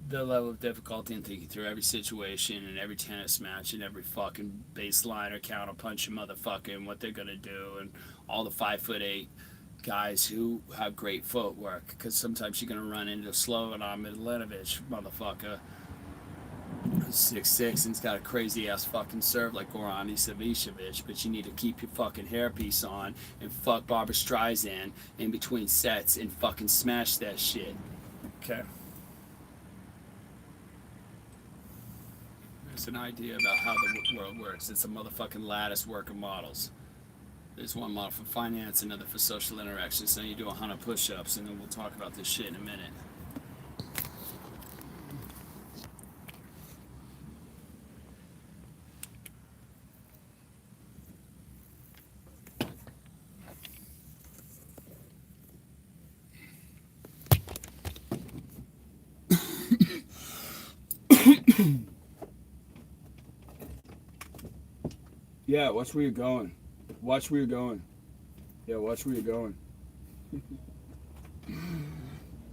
the level of difficulty in thinking through every situation and every tennis match and every fucking baseline or counter punch motherfucker and what they're going to do and all the 5'8" guys who have great footwork, because sometimes you're going to run into Slobodan Milojevic, motherfucker, 6'6" and's got a crazy ass fucking serve like Goran Ivanisevic, but you need to keep your fucking hairpiece on and fuck Barbra Streisand in between sets and fucking smash that shit. Okay. There's an idea about how the world works. It's a motherfucking lattice work of models. There's one model for finance, another for social interactions. Then you do 100 push-ups, and then we'll talk about this shit in a minute. Yeah, watch where you're going. Watch where you're going. Yeah, watch where you're going.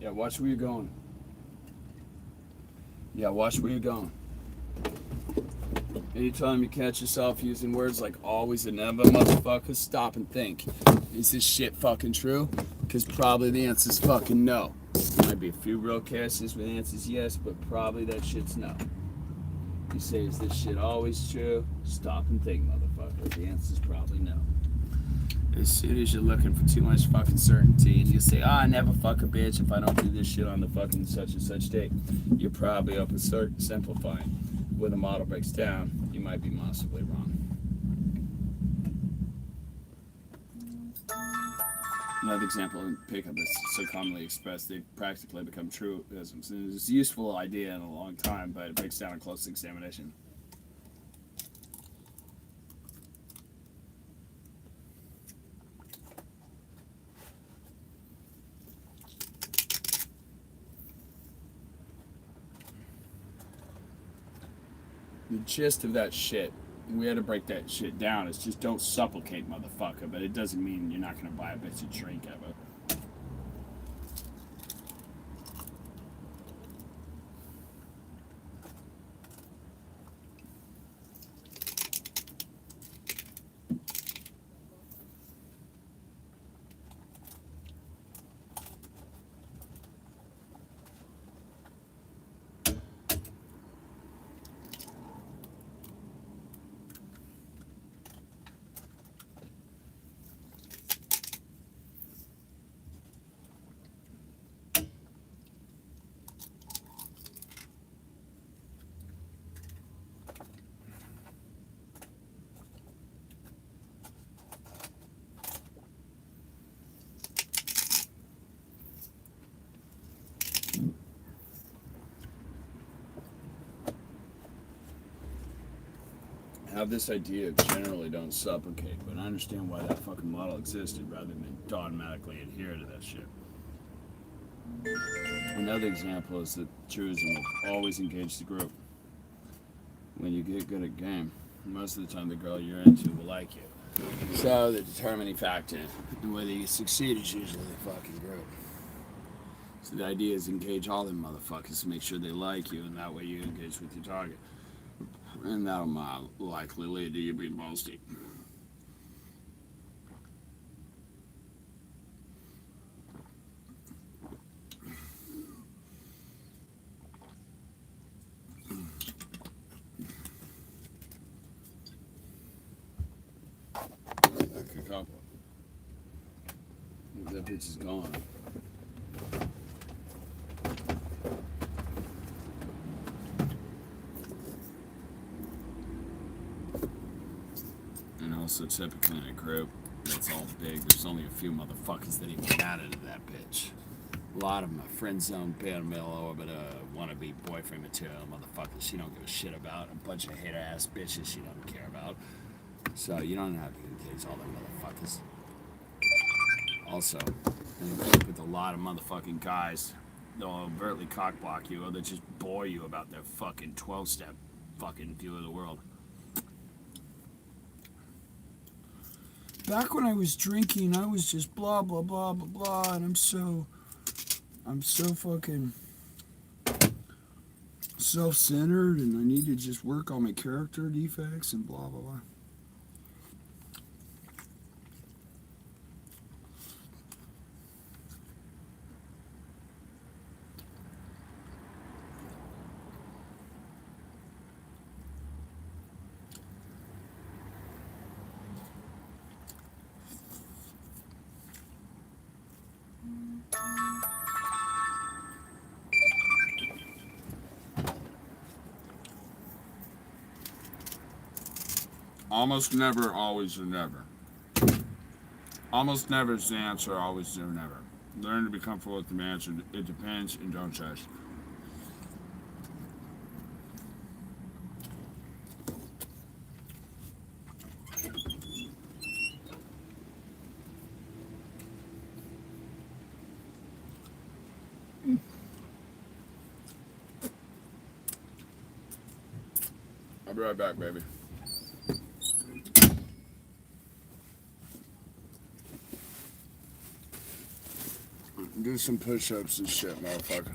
Yeah, watch where you're going. Yeah, watch where you're going. Anytime you catch yourself using words like always and never, motherfucker, stop and think. Is this shit fucking true? Because probably the answer's fucking no. Might be a few real cases with answers yes, but probably that shit's no. You say, is this shit always true? Stop and think, motherfucker. The answer's probably no. As soon as you're looking for too much fucking certainty and you say, I never fuck a bitch if I don't do this shit on the fucking such and such date, you're probably open simplifying. When the model breaks down, you might be massively wrong. Another example in pickup is so commonly expressed, they practically become truisms. And it's a useful idea in a long time, but it breaks down on close examination. The gist of that shit, we had to break that shit down, is just don't supplicate, motherfucker, but it doesn't mean you're not going to buy a bitch a drink ever. Have this idea generally don't supplicate, but I understand why that fucking model existed rather than dogmatically adhere to that shit. Another example is the truism of always engage the group. When you get good at game, most of the time the girl you're into will like you. So the determining factor in whether you succeed is usually the fucking group. So the idea is engage all them motherfuckers to make sure they like you, and that way you engage with your target. And that'll likely lead to you being boasty. Like a couple. That bitch is gone. Also, typically in a group that's all big, there's only a few motherfuckers that even matter to that bitch. A lot of them are friend zone, beta male orbit, wannabe boyfriend material motherfuckers she don't give a shit about. A bunch of hater ass bitches she don't care about. So you don't have to engage all them motherfuckers. Also, in a group with a lot of motherfucking guys, they'll overtly cockblock you or they'll just bore you about their fucking 12-step fucking view of the world. Back when I was drinking, I was just blah, blah, blah, blah, blah, and I'm so fucking self-centered, and I need to just work on my character defects and blah, blah, blah. Almost never, always or never. Almost never is the answer, always or never. Learn to be comfortable with the answer. It depends and don't judge. I'll be right back, baby. Do some push-ups and shit, motherfucker.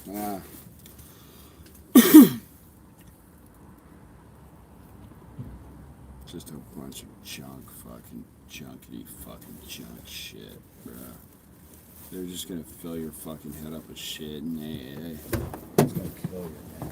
Ah. Just a bunch of junkety fucking junk shit, bruh. They're just gonna fill your fucking head up with shit and it's gonna kill you, man.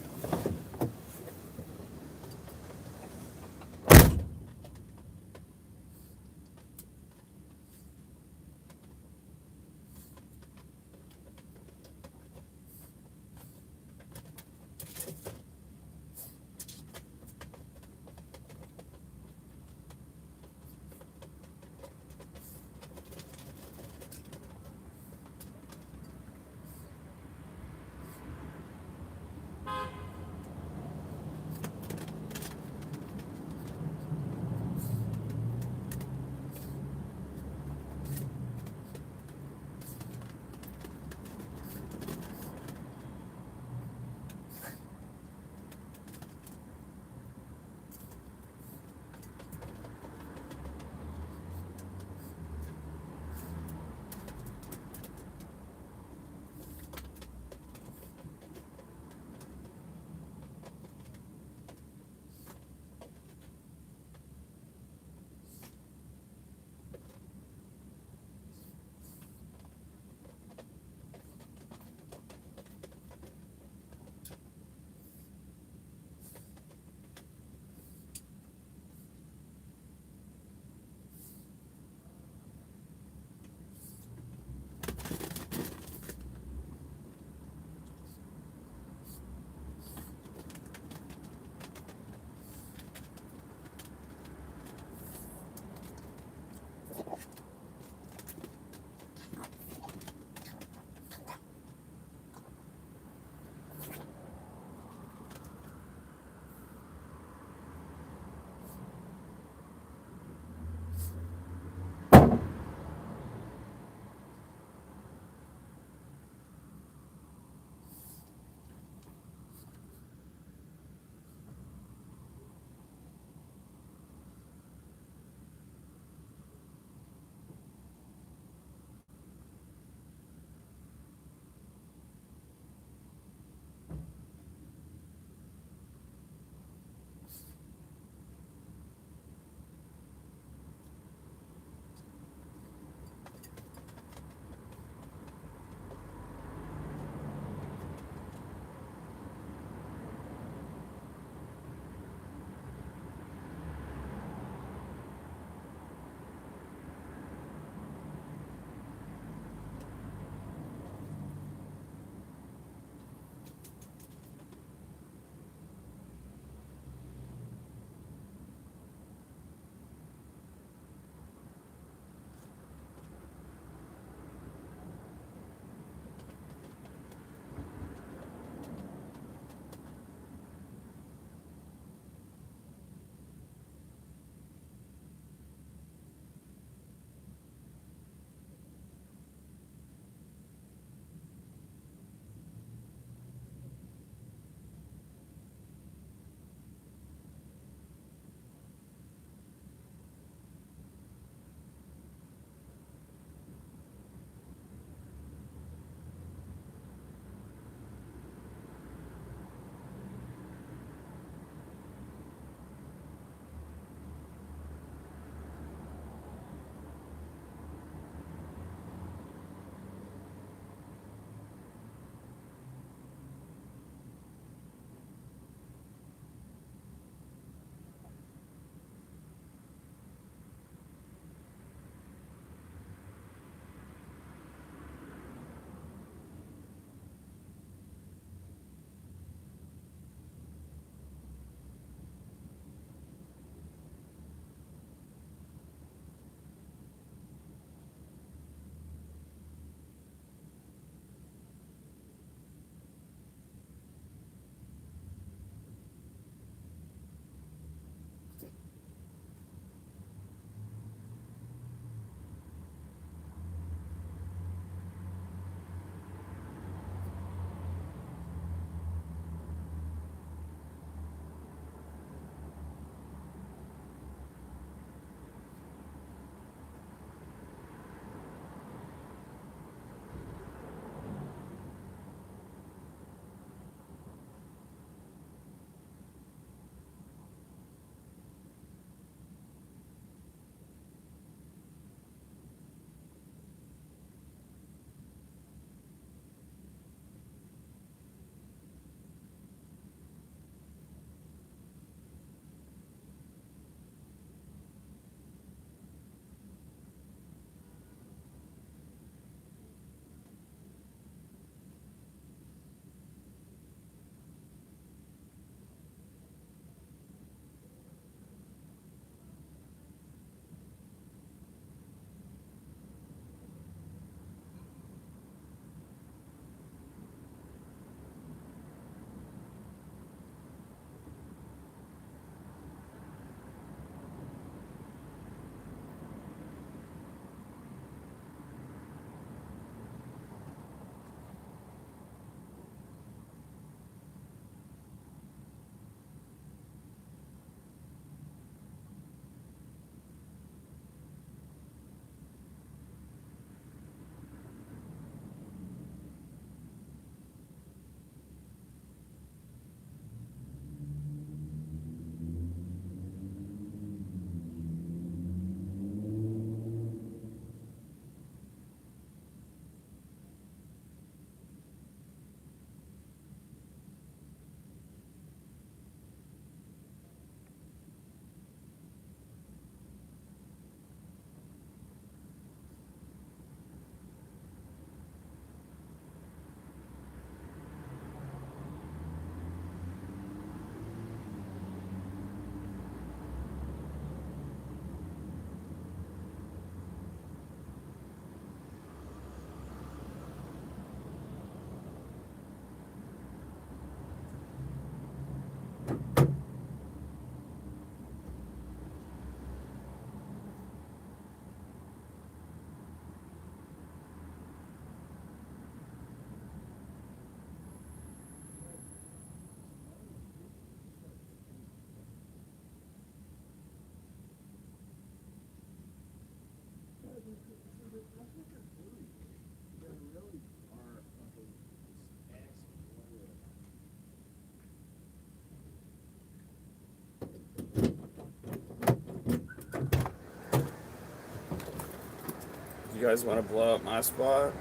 You guys want to blow up my spot?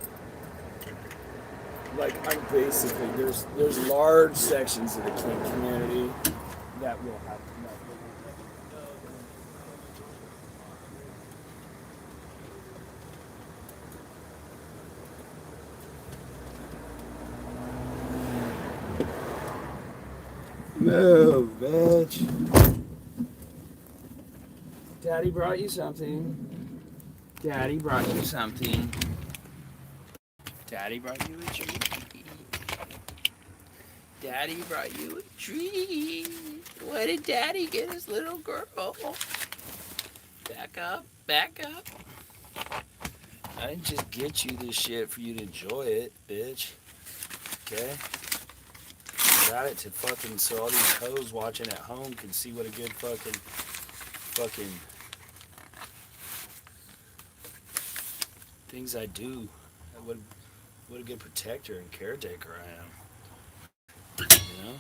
Like, I'm basically, there's large sections of the kink community that will have Move, bitch. Daddy brought you something. Daddy brought you something. Daddy brought you a treat. Daddy brought you a treat. What did Daddy get his little girl? Back up, back up. I didn't just get you this shit for you to enjoy it, bitch. Okay? I got it to fucking so all these hoes watching at home can see what a good fucking things I do. What a good protector and caretaker I am. You know?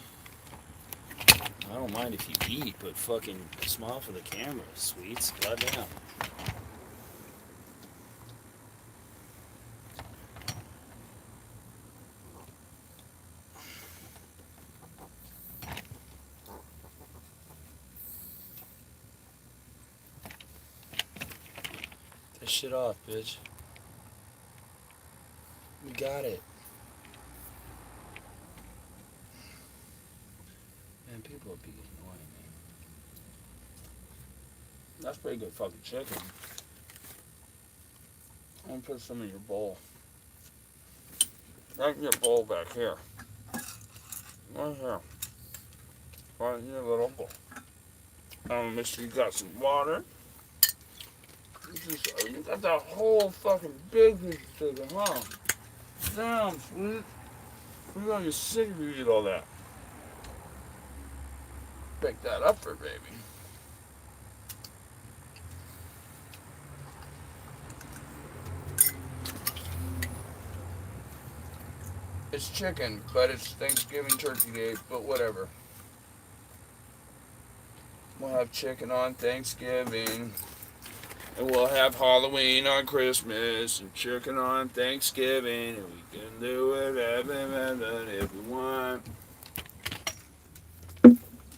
I don't mind if you eat, but fucking smile for the camera, sweets. Goddamn. That shit off, bitch. We got it. Man, people are being annoying, man. That's pretty good fucking chicken. I'm gonna put some in your bowl. Right in your bowl back here. Right here. Right in your little bowl. Make sure you got some water. You got that whole fucking big piece of chicken, huh? Damn, sweet. We're gonna get sick if you eat all that. Pick that up for baby. It's chicken, but it's Thanksgiving Turkey Day, but whatever. We'll have chicken on Thanksgiving. And we'll have Halloween on Christmas and chicken on Thanksgiving. And we can do whatever if we want.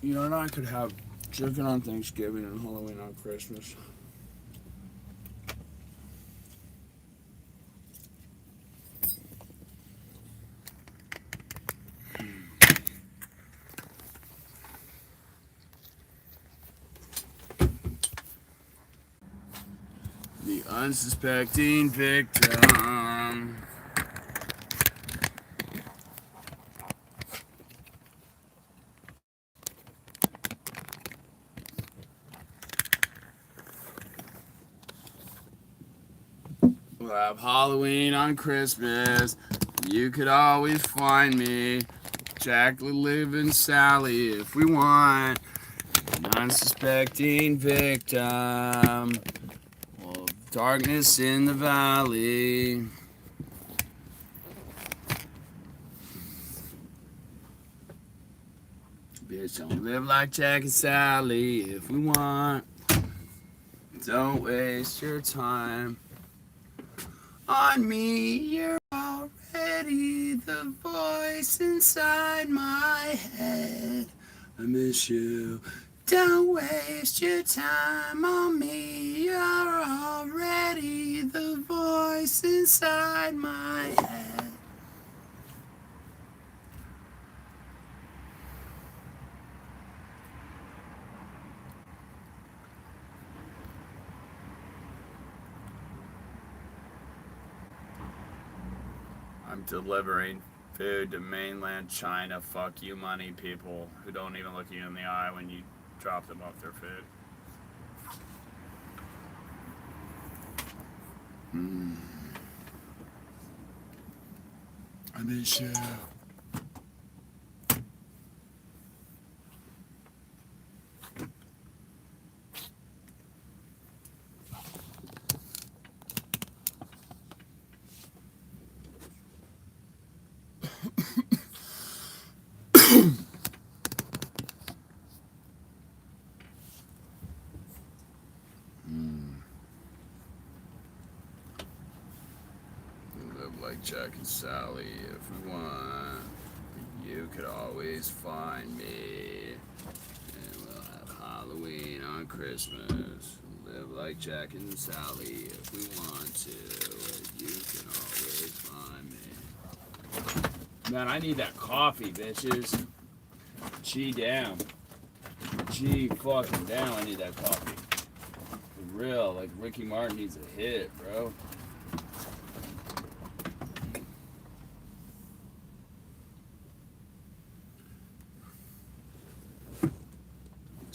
You and I could have chicken on Thanksgiving and Halloween on Christmas. The unsuspecting victim. We'll have Halloween on Christmas. You could always find me. Jack, Liv, and Sally if we want. An unsuspecting victim. Darkness in the valley. Bitch, don't live like Jack and Sally if we want. Don't waste your time on me. You're already the voice inside my head. I miss you. Don't waste your time on me. You're already the voice inside my head. I'm delivering food to mainland China. Fuck you, money people who don't even look you in the eye when you drop them off their food. I miss you. like Jack and Sally if we want. You could always find me. And we'll have Halloween on Christmas. Live like Jack and Sally if we want to. You can always find me. Man, I need that coffee, bitches. G down. G fucking down, I need that coffee. For real, like Ricky Martin needs a hit, bro.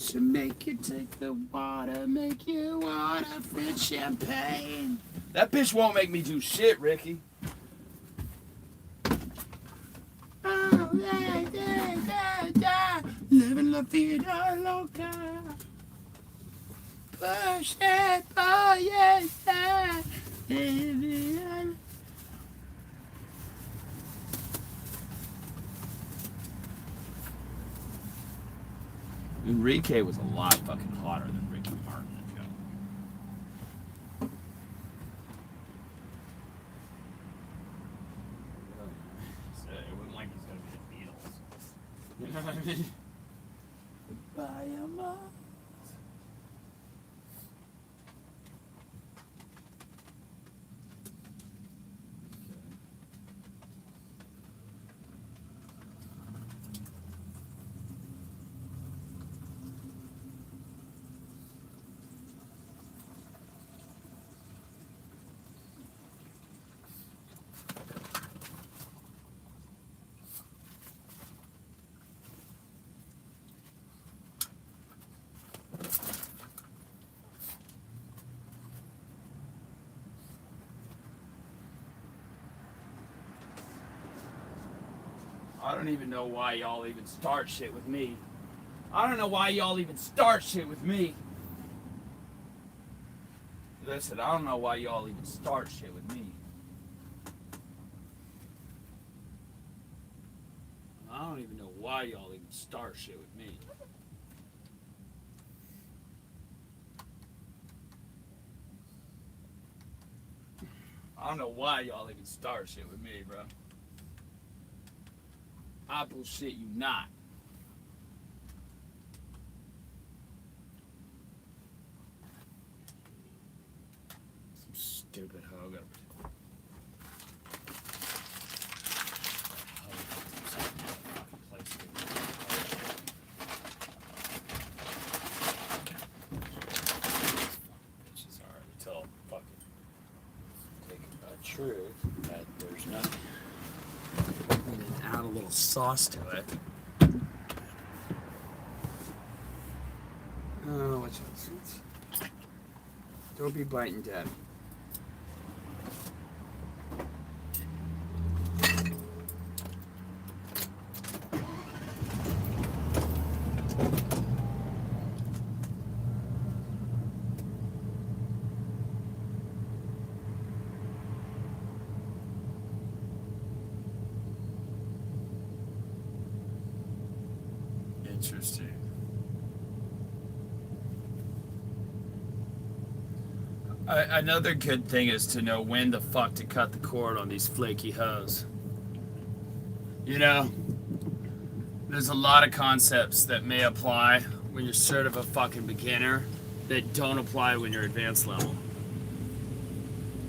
To make you take the water, make you wanna fit champagne. That bitch won't make me do shit, Ricky. Oh, living la vida loca. Push it, oh yes, Enrique was a lot fucking hotter than Ricky Martin. It wasn't like he's gonna be the Beatles. You know what I mean? By a mile. I don't even know why y'all even start shit with me. I don't know why y'all even start shit with me. Listen, I don't know why y'all even start shit with me. I don't even know why y'all even start shit with me. I don't know why y'all even start shit with me, bro. I bullshit you not. Some stupid hoe got bitches are until fucking taking a truth that there's nothing. Add a little sauce to it. Oh, what's it? Don't be biting Daddy. Interesting. Another good thing is to know when the fuck to cut the cord on these flaky hoes. You know, there's a lot of concepts that may apply when you're sort of a fucking beginner that don't apply when you're advanced level.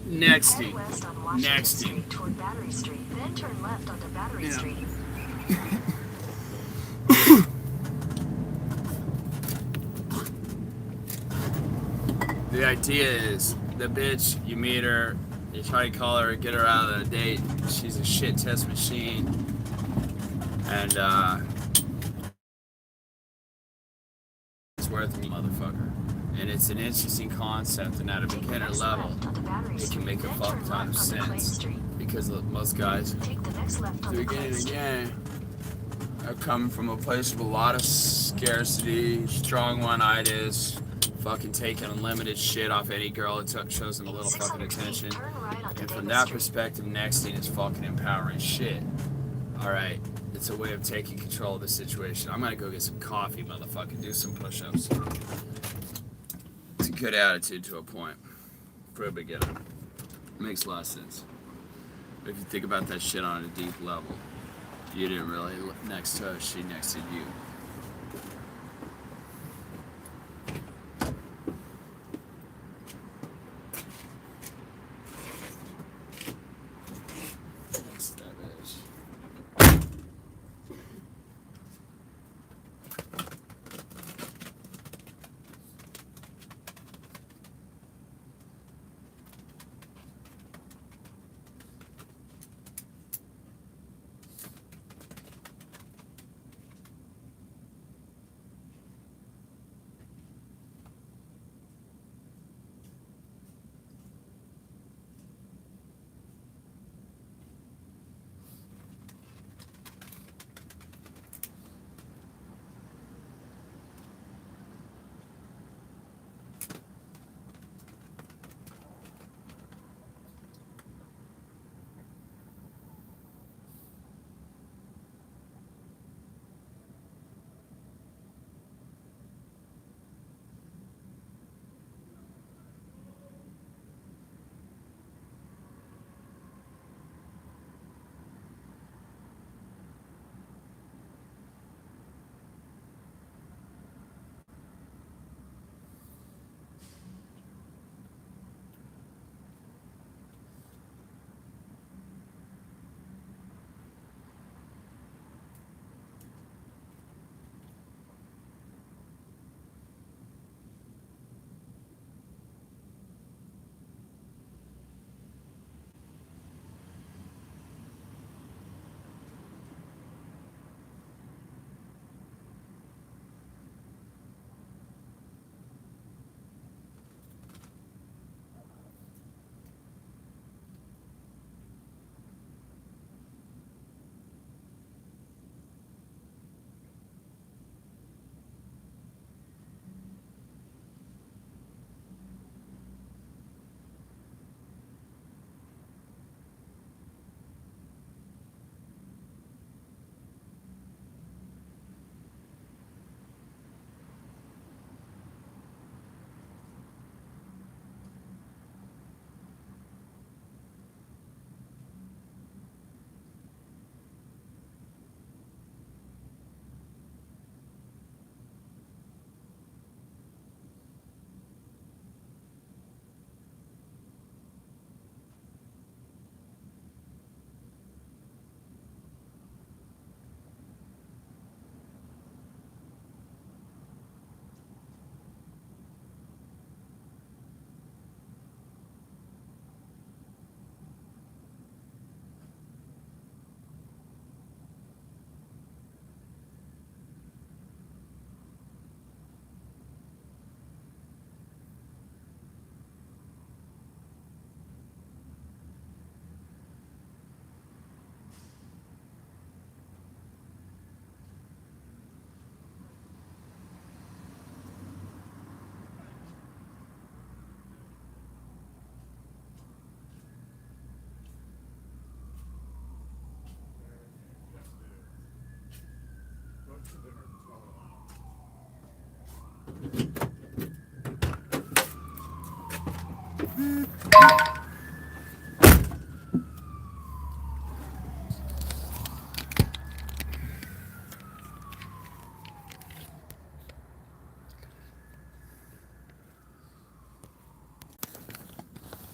Nexting. Head west on Washington Nexting. Street toward Battery Street, then turn left onto Battery Street. The idea is, the bitch, you meet her, you try to call her, get her out of the date, she's a shit test machine, and it's worth it, motherfucker. And it's an interesting concept, and at a beginner level, it can make a fuck ton of sense. Because most guys, at the beginning of the game, are coming from a place of a lot of scarcity, strong one-itis, fucking taking unlimited shit off any girl that shows them a little fucking attention. And from that perspective, nexting is fucking empowering shit. Alright, it's a way of taking control of the situation. I'm gonna go get some coffee, motherfucker, do some push-ups. It's a good attitude to a point. For a beginner. Makes a lot of sense. If you think about that shit on a deep level, you didn't really look next to her, she next to you. That's that is.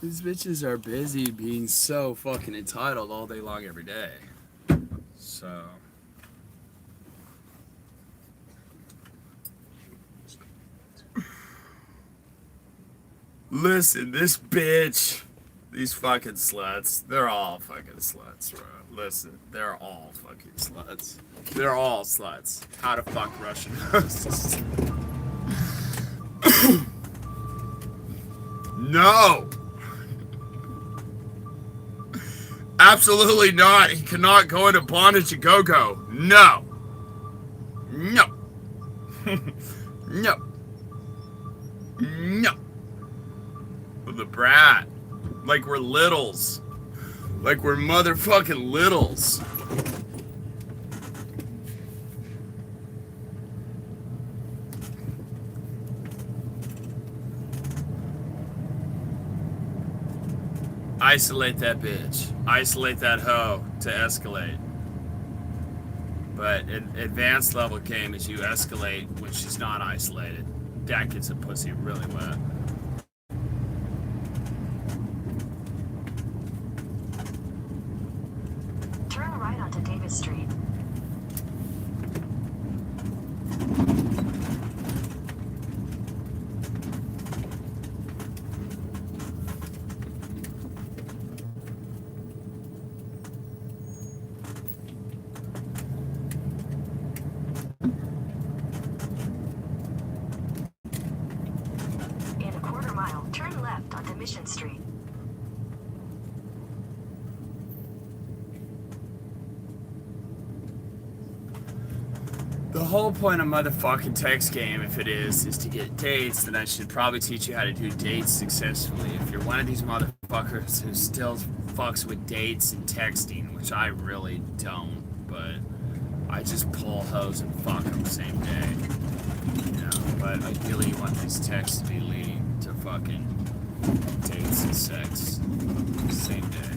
These bitches are busy being so fucking entitled all day long every day. So. Listen, this bitch, these fucking sluts, they're all fucking sluts, bro. Listen, they're all fucking sluts. They're all sluts. How to fuck Russian hosts. No! Absolutely not. He cannot go into bondage and go-go. No. No. No. No. The brat. Like we're littles. Like we're motherfucking littles. isolate that bitch. Isolate that hoe to escalate. But an advanced level game is you escalate when she's not isolated. That gets a pussy really wet. Turn right onto Davis Street. In a quarter mile, turn left onto Mission Street. The whole point of motherfucking text game, if it is to get dates, then I should probably teach you how to do dates successfully. If you're one of these motherfuckers who still fucks with dates and texting, which I really don't, but I just pull hoes and fuck them same day. You know, but ideally you want these texts to be leading to fucking dates and sex same day.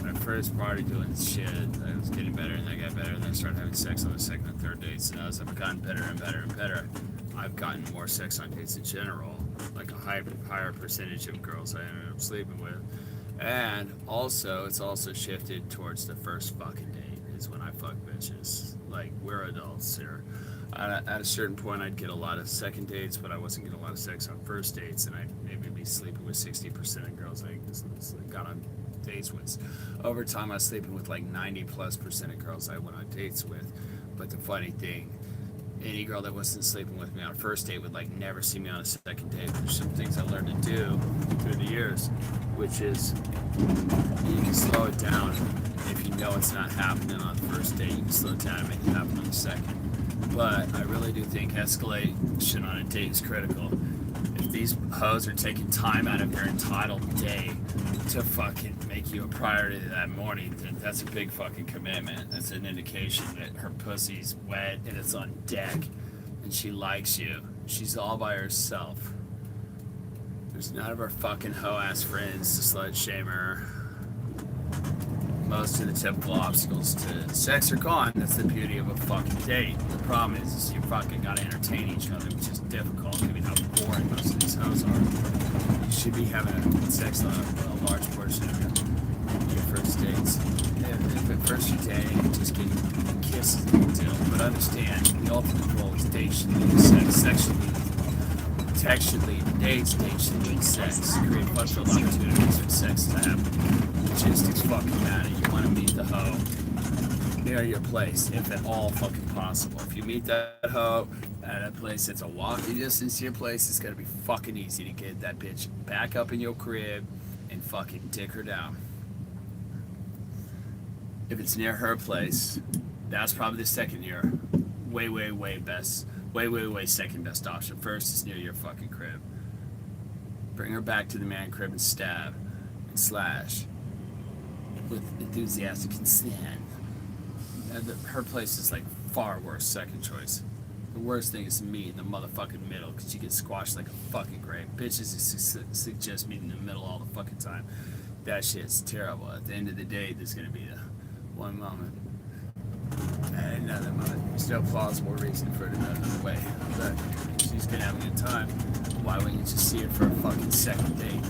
When I first started doing this shit, I was getting better and I got better, and then I started having sex on the second and third dates. And as I've gotten better and better and better, I've gotten more sex on dates in general, like a higher percentage of girls I ended up sleeping with. And also, it's also shifted towards the first fucking date is when I fuck bitches. Like, we're adults here. At a certain point, I'd get a lot of second dates, but I wasn't getting a lot of sex on first dates, and I'd maybe be sleeping with 60% of girls I got on dates with. Over time, I was sleeping with like 90+% of girls I went on dates with. But the funny thing, any girl that wasn't sleeping with me on a first date would like never see me on a second date. There's some things I learned to do through the years, which is you can slow it down. If you know it's not happening on the first date, you can slow it down and make it happen on the second. But I really do think escalation on a date is critical. If these hoes are taking time out of their entitled day to fucking make you a priority that morning, then that's a big fucking commitment. That's an indication that her pussy's wet and it's on deck and she likes you. She's all by herself. There's none of her fucking hoe-ass friends to slut shame her. Most of the typical obstacles to sex are gone. That's the beauty of a fucking date. The problem is you fucking gotta entertain each other, which is difficult given how boring most of these hoes are. You should be having sex on a large portion of your first dates. If at first you date, just getting kisses is a big deal. But understand, the ultimate goal is date should lead to sex. Sex should lead to text should lead to dates. Dates should lead to sex. Create multiple opportunities for sex to happen. Logistics fucking matter. You want to meet the hoe near your place, if at all fucking possible. If you meet that hoe at a place that's a walking distance to your place, it's gonna be fucking easy to get that bitch back up in your crib and fucking dick her down. If it's near her place, that's probably the second year. Way best. Way second best option. First is near your fucking crib. Bring her back to the man crib and stab and slash with enthusiastic consent. Her place is like far worse second choice. The worst thing is me in the motherfucking middle, because you get squashed like a fucking grape. Bitches suggest meeting in the middle all the fucking time. That shit's terrible. At the end of the day, there's gonna be the one moment and another moment. There's no plausible reason for it another way. But she's gonna have a good time. Why wouldn't you just see her for a fucking second date?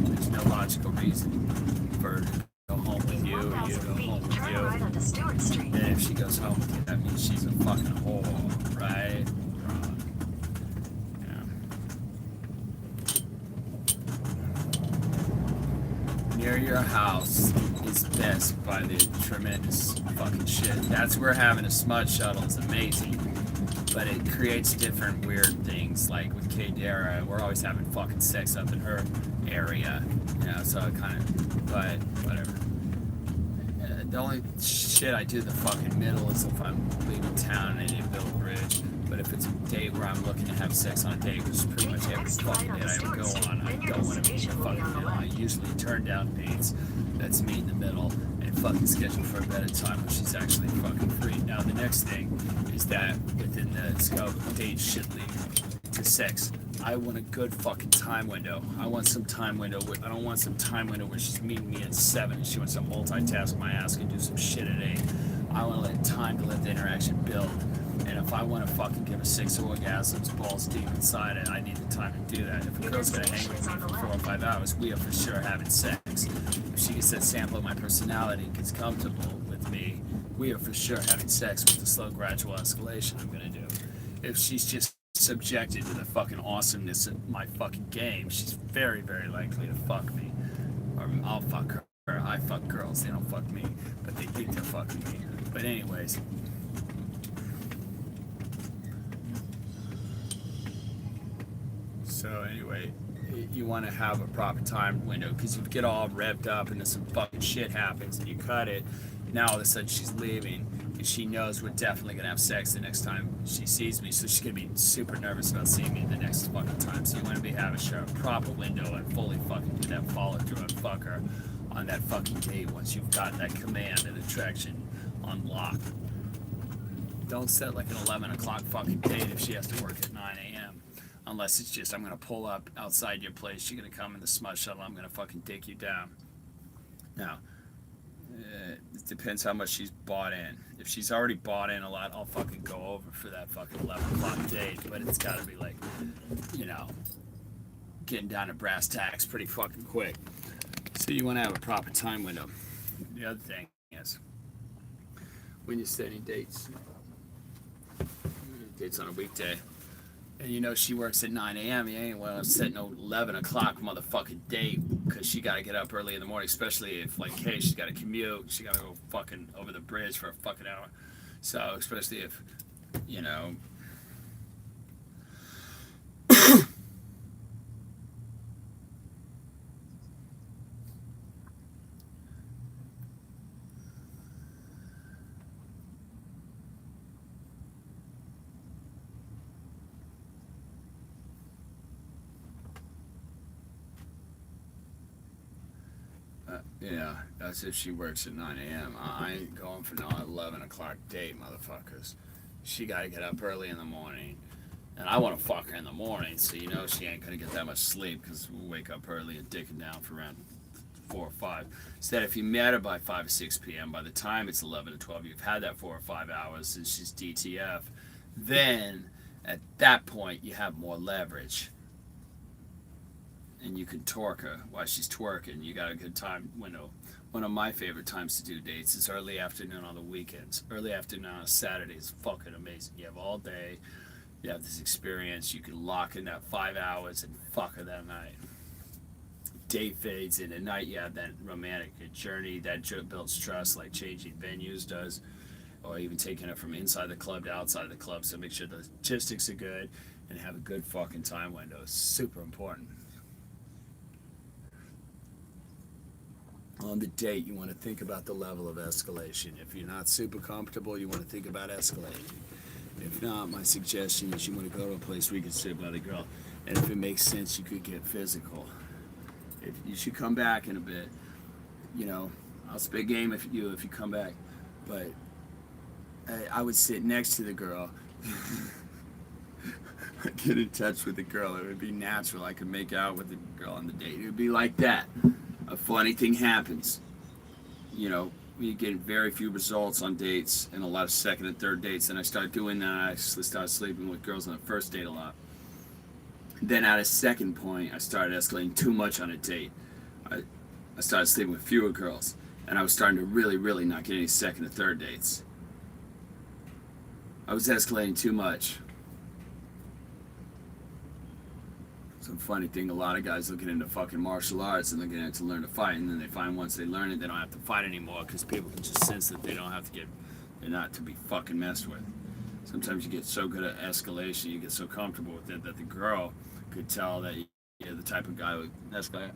There's no logical reason for her to go home with you or you to go home with Turn right you. onto Stewart Street. And if she goes home with you, that means she's a fucking whore, right? Wrong. Yeah. Near your house is best by the tremendous fucking shit. That's where having a smut shuttle is amazing. But it creates different weird things. Like with Kadara, we're always having fucking sex up in her area. You know, so it kind of, but whatever. The only shit I do in the fucking middle is if I'm leaving town and I need to build a bridge. But if it's a date where I'm looking to have sex on a date, which is pretty much every fucking date I ever go on, I don't want to be in the fucking middle. I usually turn down dates that's me in the middle and fucking schedule for a better time when she's actually fucking free. Now the next thing is that within the scope, dates should lead to sex I want a good fucking time window. I want some time window. I don't want some time window where she's meeting me at 7 and she wants to multitask my ass and do some shit at 8. I want to let time to let the interaction build. And if I want to fucking give her 6 orgasms balls deep inside it, I need the time to do that. If a girl's gonna hang with me for 4 or 5 hours, we are for sure having sex. If she gets that sample of my personality and gets comfortable with me, we are for sure having sex with the slow gradual escalation I'm gonna do. If she's just subjected to the fucking awesomeness of my fucking game, she's very, very likely to fuck me. Or I'll fuck her. I fuck girls, they don't fuck me, but they think they're fucking me. But anyways. So anyway, you want to have a proper time window, because you get all revved up and then some fucking shit happens and you cut it. Now all of a sudden she's leaving and she knows we're definitely gonna have sex the next time she sees me, so she's gonna be super nervous about seeing me the next fucking time. So you want to be having a proper window and fully fucking do that follow through and fuck her on that fucking date once you've got that command and attraction on lock. Don't set like an 11 o'clock fucking date if she has to work at 9 a.m. Unless it's just, I'm going to pull up outside your place, you're going to come in the smut shuttle, I'm going to fucking take you down. Now, it depends how much she's bought in. If she's already bought in a lot, I'll fucking go over for that fucking 11 o'clock date. But it's got to be like, you know, getting down to brass tacks pretty fucking quick. So you want to have a proper time window. The other thing is, when you're setting dates on a weekday, and you know she works at 9 a.m., you ain't well set no 11 o'clock motherfucking date, because she got to get up early in the morning, especially if, like, hey, she's got to commute, she got to go fucking over the bridge for a fucking hour. So, especially if, you know, yeah, that's if she works at 9 a.m. I ain't going for no 11 o'clock date, motherfuckers. She got to get up early in the morning. And I want to fuck her in the morning, so you know she ain't going to get that much sleep, because we'll wake up early and dicking down for around 4 or 5. Instead, if you met her by 5 or 6 p.m., by the time it's 11 to 12, you've had that 4 or 5 hours and she's DTF. Then, at that point, you have more leverage. And you can torque her while she's twerking. You got a good time window. One of my favorite times to do dates is early afternoon on the weekends. Early afternoon on a Saturday is fucking amazing. You have all day. You have this experience. You can lock in that 5 hours and fuck her that night. Day fades in. At night, you have that romantic journey that builds trust, like changing venues does, or even taking it from inside the club to outside the club. So make sure the logistics are good and have a good fucking time window. It's super important. On the date, you want to think about the level of escalation. If you're not super comfortable, you want to think about escalating. If not, my suggestion is you want to go to a place where you can sit by the girl, and if it makes sense, you could get physical. If you should come back in a bit, you know, I'll spit game if you come back, but I would sit next to the girl. Get in touch with the girl. It would be natural. I could make out with the girl on the date. It would be like that. A funny thing happens. You know, we get very few results on dates and a lot of second and third dates. And I started doing that. I started sleeping with girls on the first date a lot. Then at a second point, I started escalating too much on a date. I started sleeping with fewer girls. And I was starting to really, really not get any second and third dates. I was escalating too much. Some funny thing, a lot of guys looking into fucking martial arts and looking at it to learn to fight, and then they find once they learn it, they don't have to fight anymore, because people can just sense that they don't have to get, they're not to be fucking messed with. Sometimes you get so good at escalation, you get so comfortable with it, that the girl could tell that you're the type of guy who would escalate.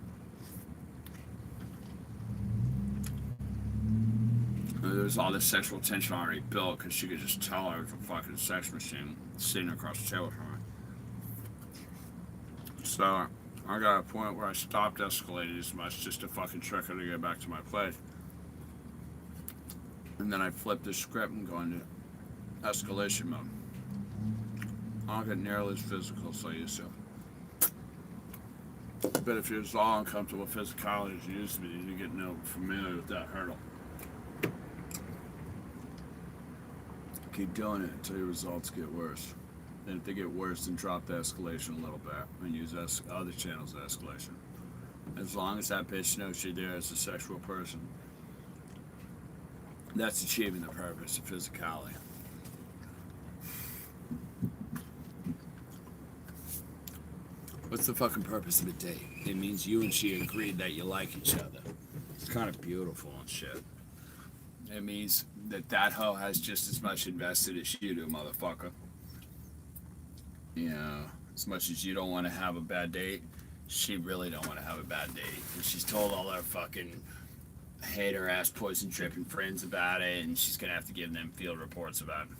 There's all this sexual tension already built, because she could just tell I was a fucking sex machine sitting across the table from her. So I got a point where I stopped escalating as much, just to fucking trick her to get back to my place. And then I flipped the script and go into escalation mode. I don't get nearly as physical as I used to. But if you're as all uncomfortable with physicality as you used to be, you get no familiar with that hurdle. Keep doing it until your results get worse. And if they get worse, then drop the escalation a little bit and use other channels of escalation. As long as that bitch knows you're there as a sexual person, that's achieving the purpose of physicality. What's the fucking purpose of a date? It means you and she agreed that you like each other. It's kind of beautiful and shit. It means that hoe has just as much invested as you do, motherfucker. You know, as much as you don't want to have a bad date, she really don't want to have a bad date. And she's told all her fucking hater ass poison dripping friends about it, and she's gonna have to give them field reports about it.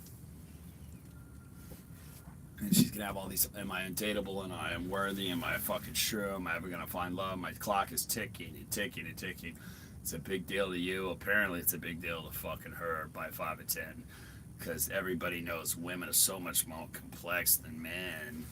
And she's gonna have all these, am I undateable, and I am worthy, am I fucking sure, am I ever gonna find love? My clock is ticking and ticking and ticking. It's a big deal to you. Apparently it's a big deal to fucking her by 5 or 10. Because everybody knows women are so much more complex than men.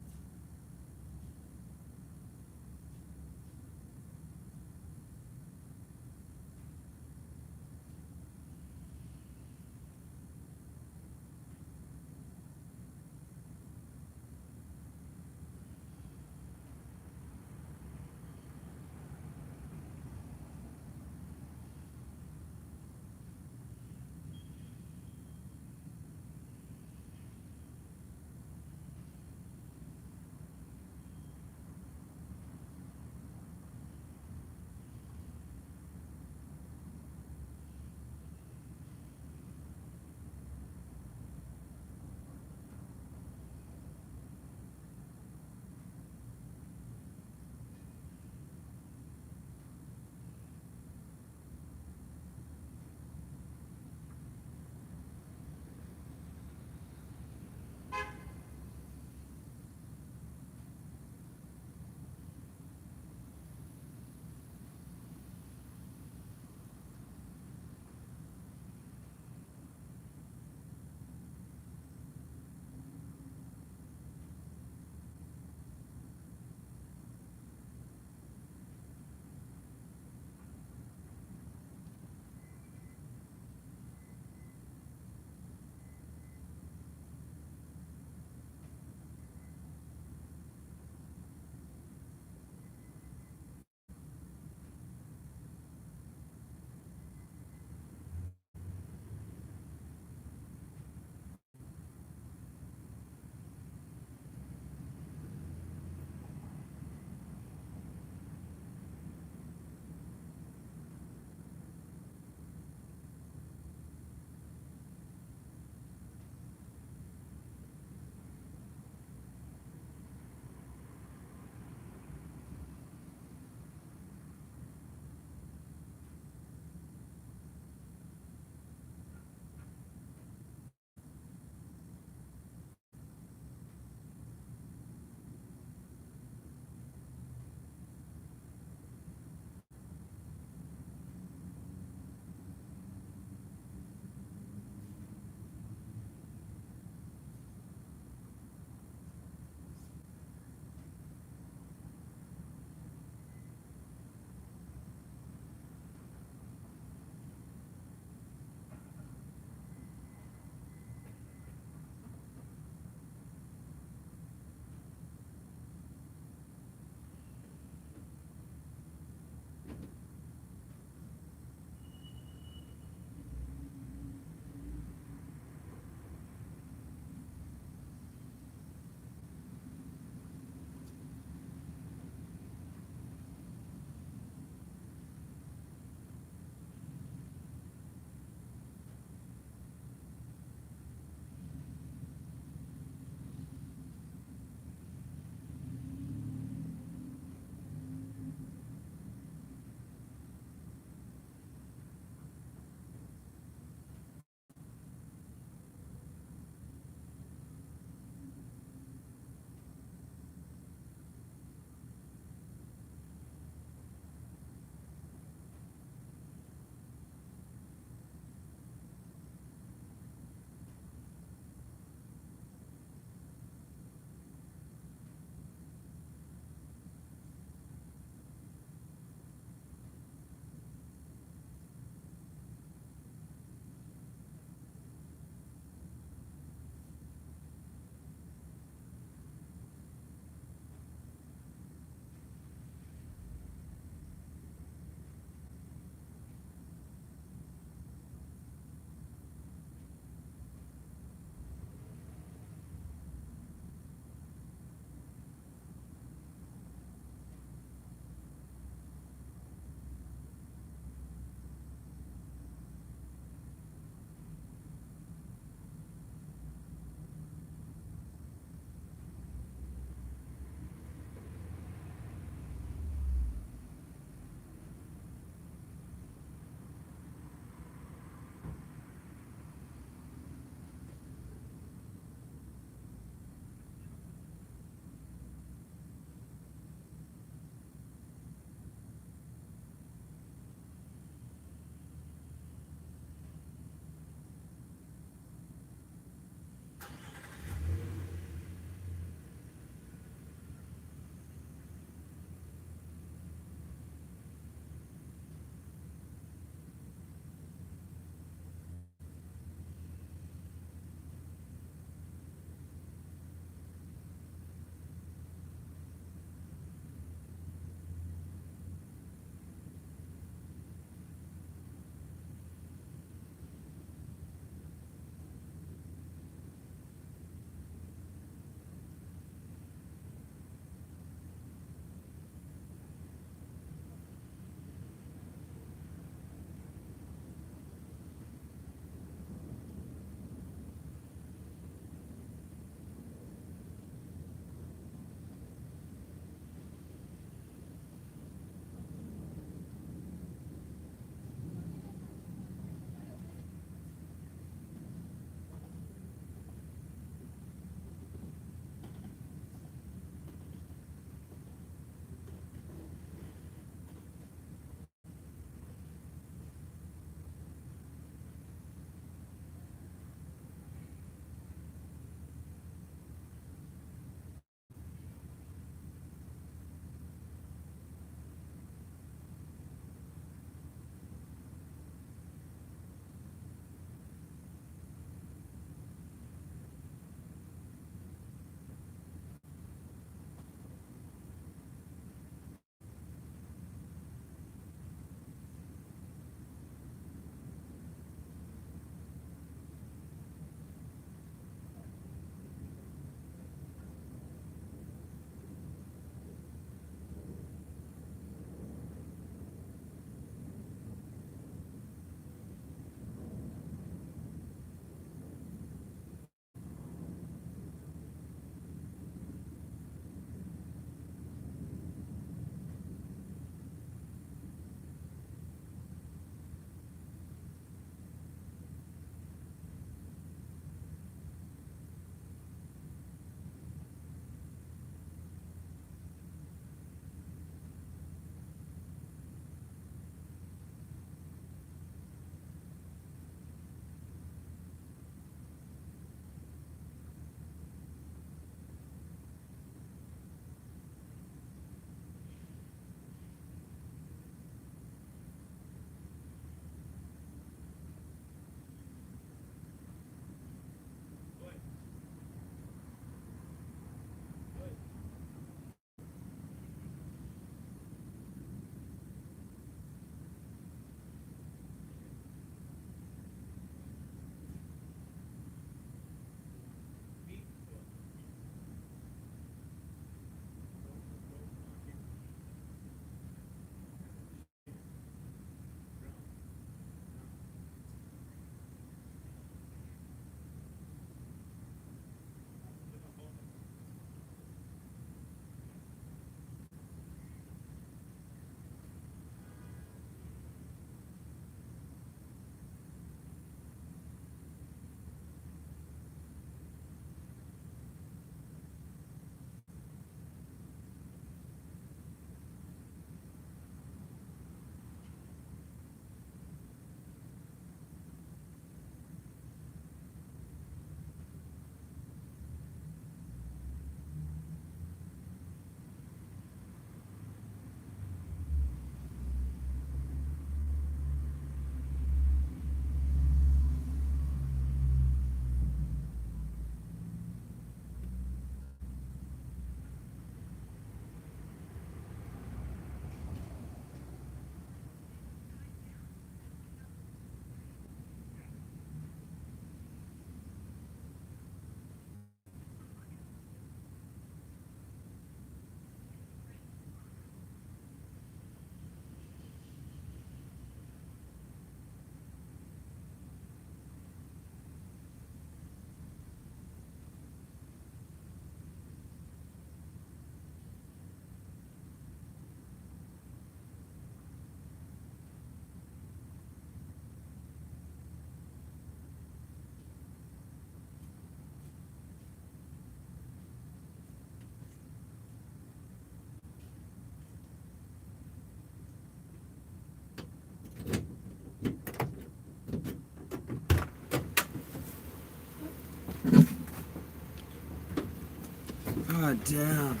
God damn.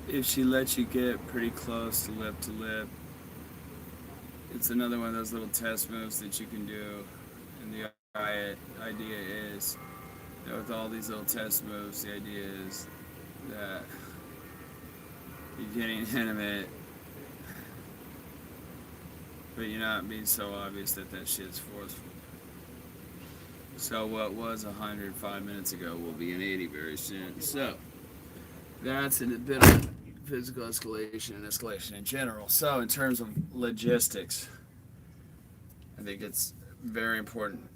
If she lets you get pretty close to lip, it's another one of those little test moves that you can do. And the idea is that with all these little test moves, the idea is that you're getting intimate, but you're not being so obvious that that shit's forceful. So what was 105 minutes ago will be an 80 very soon. So that's a bit of physical escalation and escalation in general. So in terms of logistics, I think it's very important.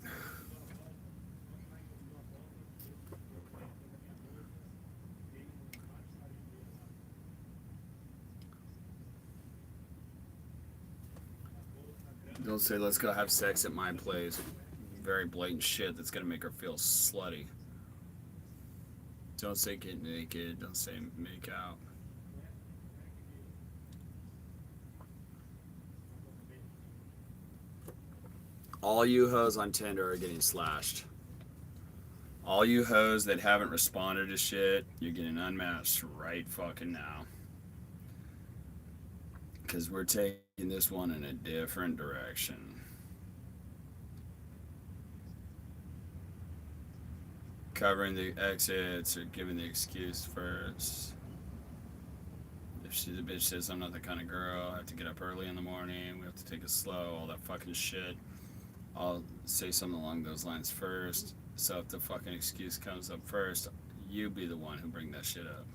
Don't say, let's go have sex at my place. Very blatant shit that's gonna make her feel slutty. Don't say get naked. Don't say make out. All you hoes on Tinder are getting slashed. All you hoes that haven't responded to shit, you're getting unmatched right fucking now. Because we're taking this one in a different direction. Covering the exits or giving the excuse first. If the bitch says I'm not the kind of girl, I have to get up early in the morning, we have to take it slow, all that fucking shit. I'll say something along those lines first. So if the fucking excuse comes up first, you be the one who bring that shit up.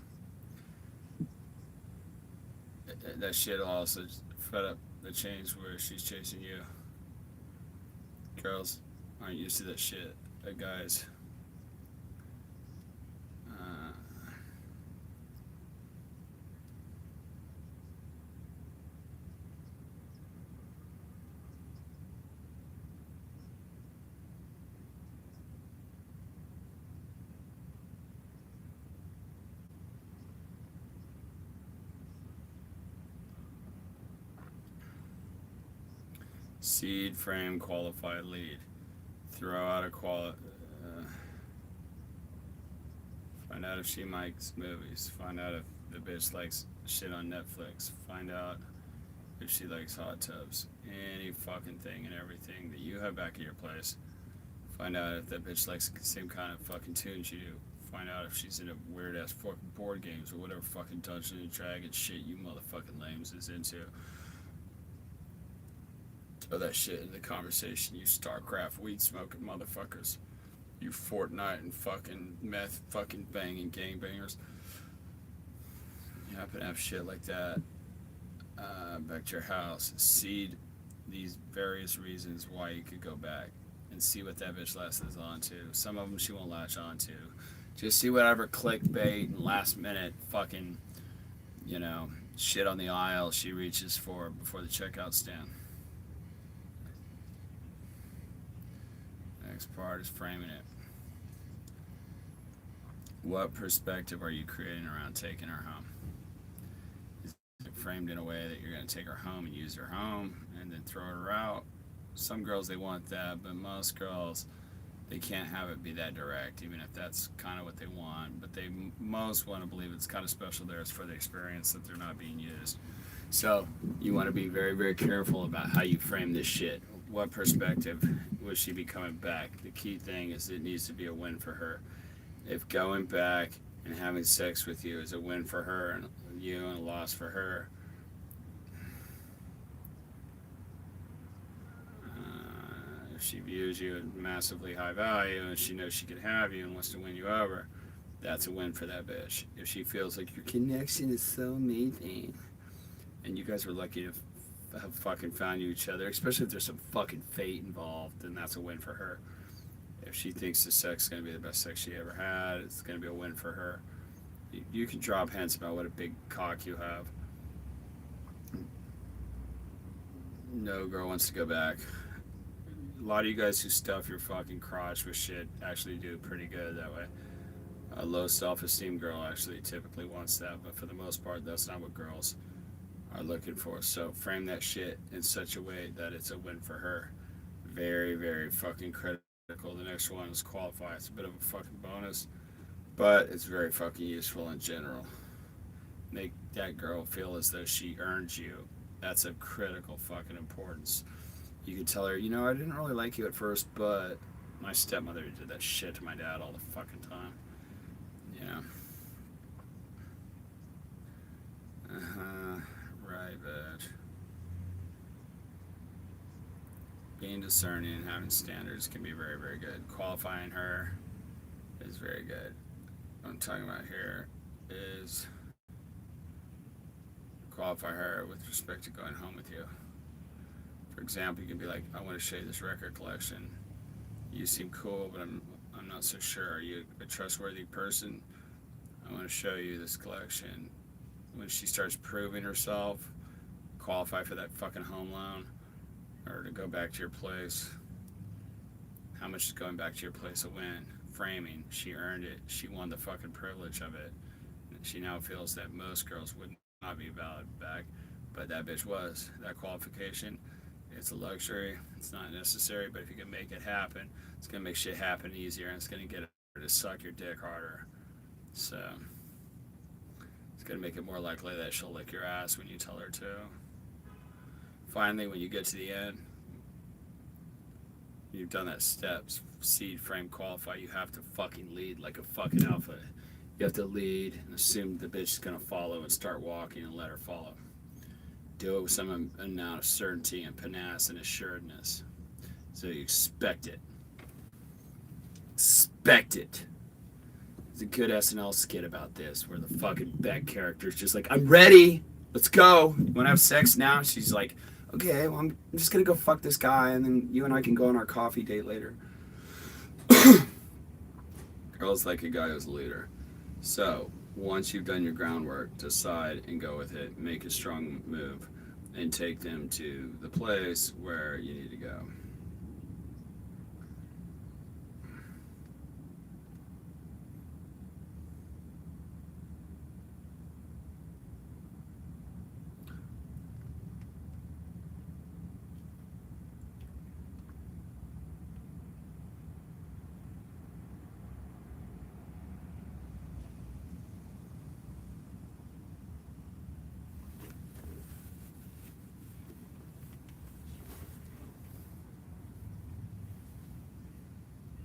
That shit will also fed up the change where she's chasing you. Girls aren't used to that shit. Guys. Seed, frame, qualified lead. Throw out a find out if she likes movies. Find out if the bitch likes shit on Netflix. Find out if she likes hot tubs. Any fucking thing and everything that you have back at your place. Find out if that bitch likes the same kind of fucking tunes you do. Find out if she's into weird ass fucking board games or whatever fucking Dungeons and Dragons shit you motherfucking lames is into. Throw that shit in the conversation, you StarCraft weed smoking motherfuckers. You Fortnite and fucking meth fucking banging gangbangers. You happen to have shit like that back to your house. Seed these various reasons why you could go back and see what that bitch latches on to. Some of them she won't latch on to. Just see whatever clickbait and last minute fucking, shit on the aisle she reaches for before the checkout stand. Next part is framing it. What perspective are you creating around taking her home? Is it framed in a way that you're going to take her home and use her home and then throw her out? Some girls, they want that, but most girls, they can't have it be that direct, even if that's kind of what they want. But they most want to believe it's kind of special there. It's for the experience that they're not being used. So you want to be very, very careful about how you frame this shit. What perspective will she be coming back? The key thing is it needs to be a win for her. If going back and having sex with you is a win for her and you and a loss for her, if she views you at massively high value and she knows she can have you and wants to win you over, that's a win for that bitch. If she feels like your connection is so amazing and you guys were lucky to have fucking found each other, especially if there's some fucking fate involved, then that's a win for her. If she thinks the sex is going to be the best sex she ever had, it's going to be a win for her. You can drop hints about what a big cock you have. No girl wants to go back. A lot of you guys who stuff your fucking crotch with shit actually do pretty good that way. A low self-esteem girl actually typically wants that, but for the most part, that's not what girls are looking for. So frame that shit in such a way that it's a win for her. Very, very fucking critical. The next one is qualify. It's a bit of a fucking bonus, but it's very fucking useful in general. Make that girl feel as though she earned you. That's of critical fucking importance. You could tell her, you know, I didn't really like you at first, but my stepmother did that shit to my dad all the fucking time. Yeah. Right, but being discerning and having standards can be very, very good. Qualifying her is very good. What I'm talking about here is qualify her with respect to going home with you. For example, you can be like, I want to show you this record collection. You seem cool, but I'm not so sure. Are you a trustworthy person? I want to show you this collection. When she starts proving herself, qualify for that fucking home loan or to go back to your place. How much is going back to your place a win? Framing. She earned it. She won the fucking privilege of it. She now feels that most girls would not be valid back, but that bitch was. That qualification, it's a luxury. It's not necessary, but if you can make it happen, it's going to make shit happen easier, and it's going to get her to suck your dick harder. So it's going to make it more likely that she'll lick your ass when you tell her to. Finally, when you get to the end, you've done that steps, seed, frame, qualify, you have to fucking lead like a fucking alpha. You have to lead and assume the bitch is going to follow and start walking and let her follow. Do it with some amount of certainty and panache and assuredness. So you expect it. Expect it. There's a good SNL skit about this where the fucking Beck character's just like, I'm ready. Let's go. You want to have sex now? She's like, okay, well, I'm just going to go fuck this guy and then you and I can go on our coffee date later. Girls like a guy who's a leader. So, once you've done your groundwork, decide and go with it. Make a strong move and take them to the place where you need to go.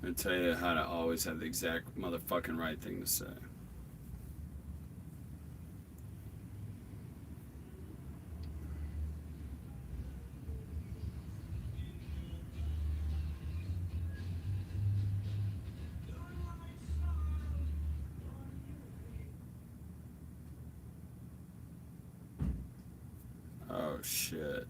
I tell you how to always have the exact motherfucking right thing to say. Oh shit.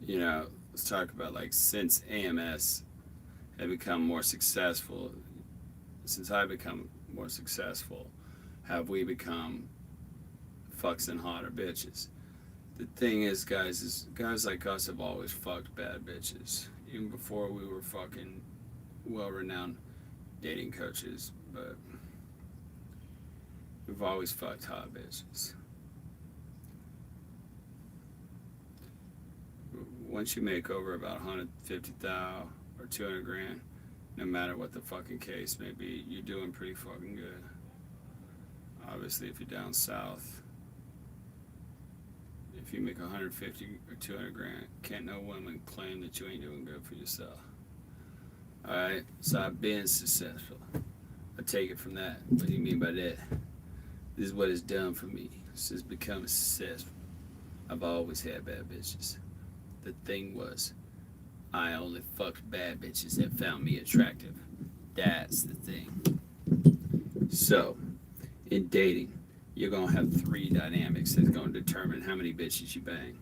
You know, let's talk about like since AMS had become more successful, since I've become more successful, have we become fucks and hotter bitches? The thing is, guys like us have always fucked bad bitches, even before we were fucking well-renowned dating coaches, but we've always fucked hot bitches. Once you make over about 150,000 or 200 grand, no matter what the fucking case may be, you're doing pretty fucking good. Obviously, if you're down south, if you make 150 or 200 grand, can't no woman claim that you ain't doing good for yourself. Alright, so I've been successful. I take it from that. What do you mean by that? This is what it's done for me. Since becoming successful, I've always had bad bitches. The thing was, I only fucked bad bitches that found me attractive. That's the thing. So, in dating, you're going to have three dynamics that's going to determine how many bitches you bang.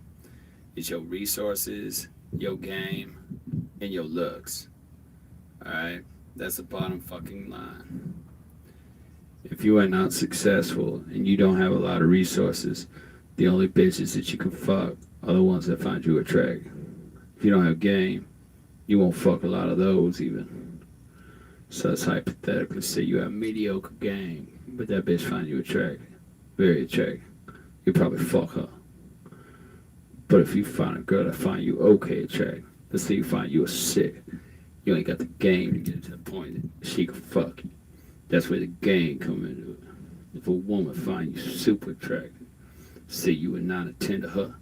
It's your resources, your game, and your looks. Alright? That's the bottom fucking line. If you are not successful and you don't have a lot of resources, the only bitches that you can fuck are the ones that find you attractive. If you don't have game, you won't fuck a lot of those even. So let's hypothetically say you have mediocre game, but that bitch find you attractive. Very attractive. you probably fuck her. But if you find a girl that find you okay attractive, let's say you find you a sick, you ain't got the game to get to the point that she can fuck you. That's where the game come into it. If a woman find you super attractive, say you a 9 or 10 to her,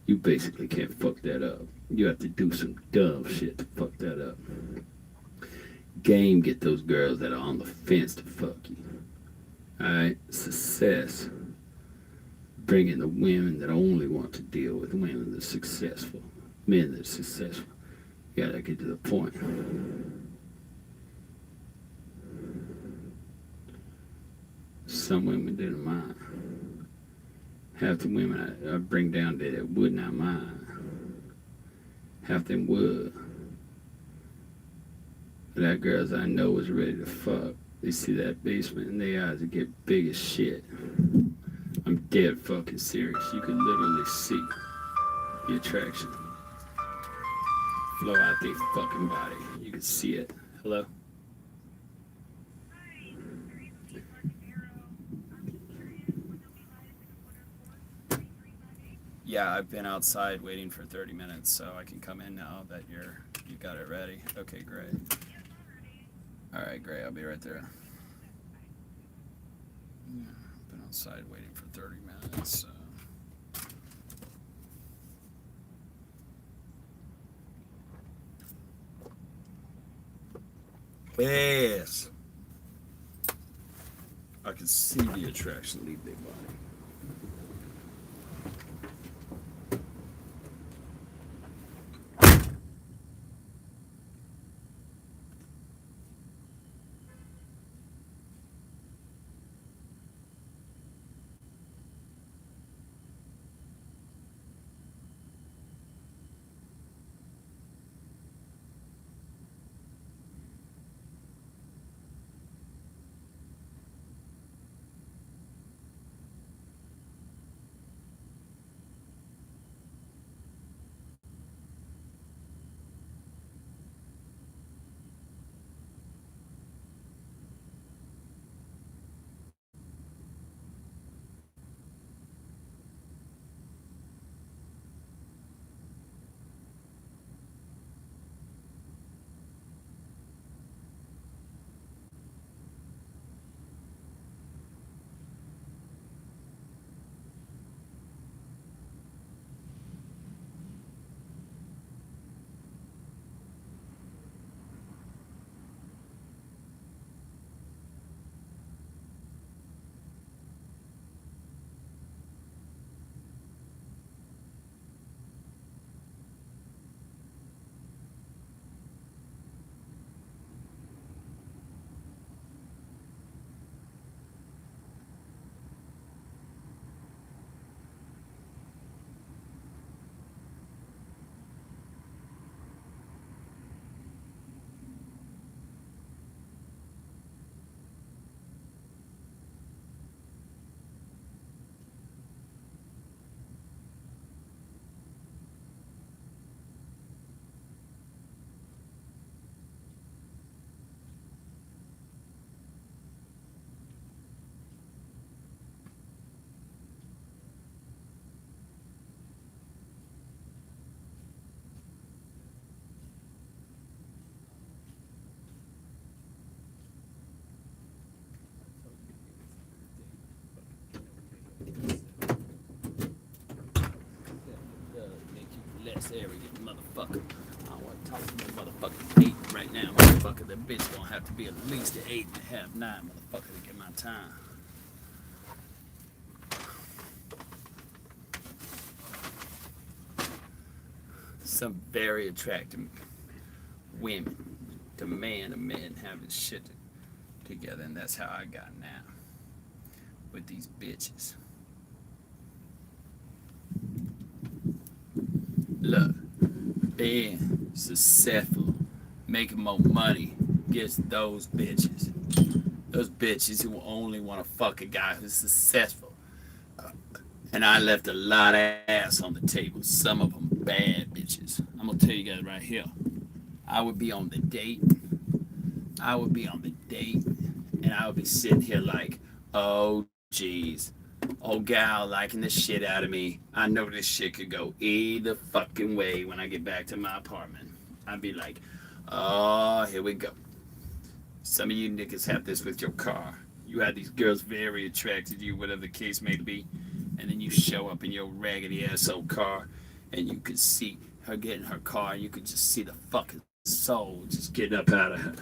you basically can't fuck that up. You have to do some dumb shit to fuck that up. Game get those girls that are on the fence to fuck you. Alright? Success. Bringing the women that only want to deal with women that are successful. Men that are successful. You gotta get to the point. Some women didn't mind. Half the women I bring down there that would not mind. Half them would. But that girls I know was ready to fuck. They see that basement and their eyes get big as shit. I'm dead fucking serious. You can literally see the attraction flow out their fucking body. You can see it. Hello? Yeah, I've been outside waiting for 30 minutes, so I can come in now that you got it ready. Okay, great. All right, great. I'll be right there. Yeah, I've been outside waiting for 30 minutes. So. Yes. I can see the attraction leave their body. Less arrogant motherfucker. I don't want to talk to no motherfucking 8 right now, motherfucker. That bitch gonna have to be at least an 8.5, 9, motherfucker, to get my time. Some very attractive women demand a man having shit together, and that's how I got now with these bitches. Look, being successful, making more money gets those bitches. Those bitches who only want to fuck a guy who's successful. And I left a lot of ass on the table. Some of them bad bitches. I'm gonna tell you guys right here. I would be on the date. And I would be sitting here like, oh geez, old gal liking the shit out of me. I know this shit could go either fucking way when I get back to my apartment. I'd be like, oh, here we go. Some of you niggas have this with your car. You have these girls very attracted to you, whatever the case may be, and then you show up in your raggedy ass old car, and you could see her get in her car, and you could just see the fucking soul just getting up out of her.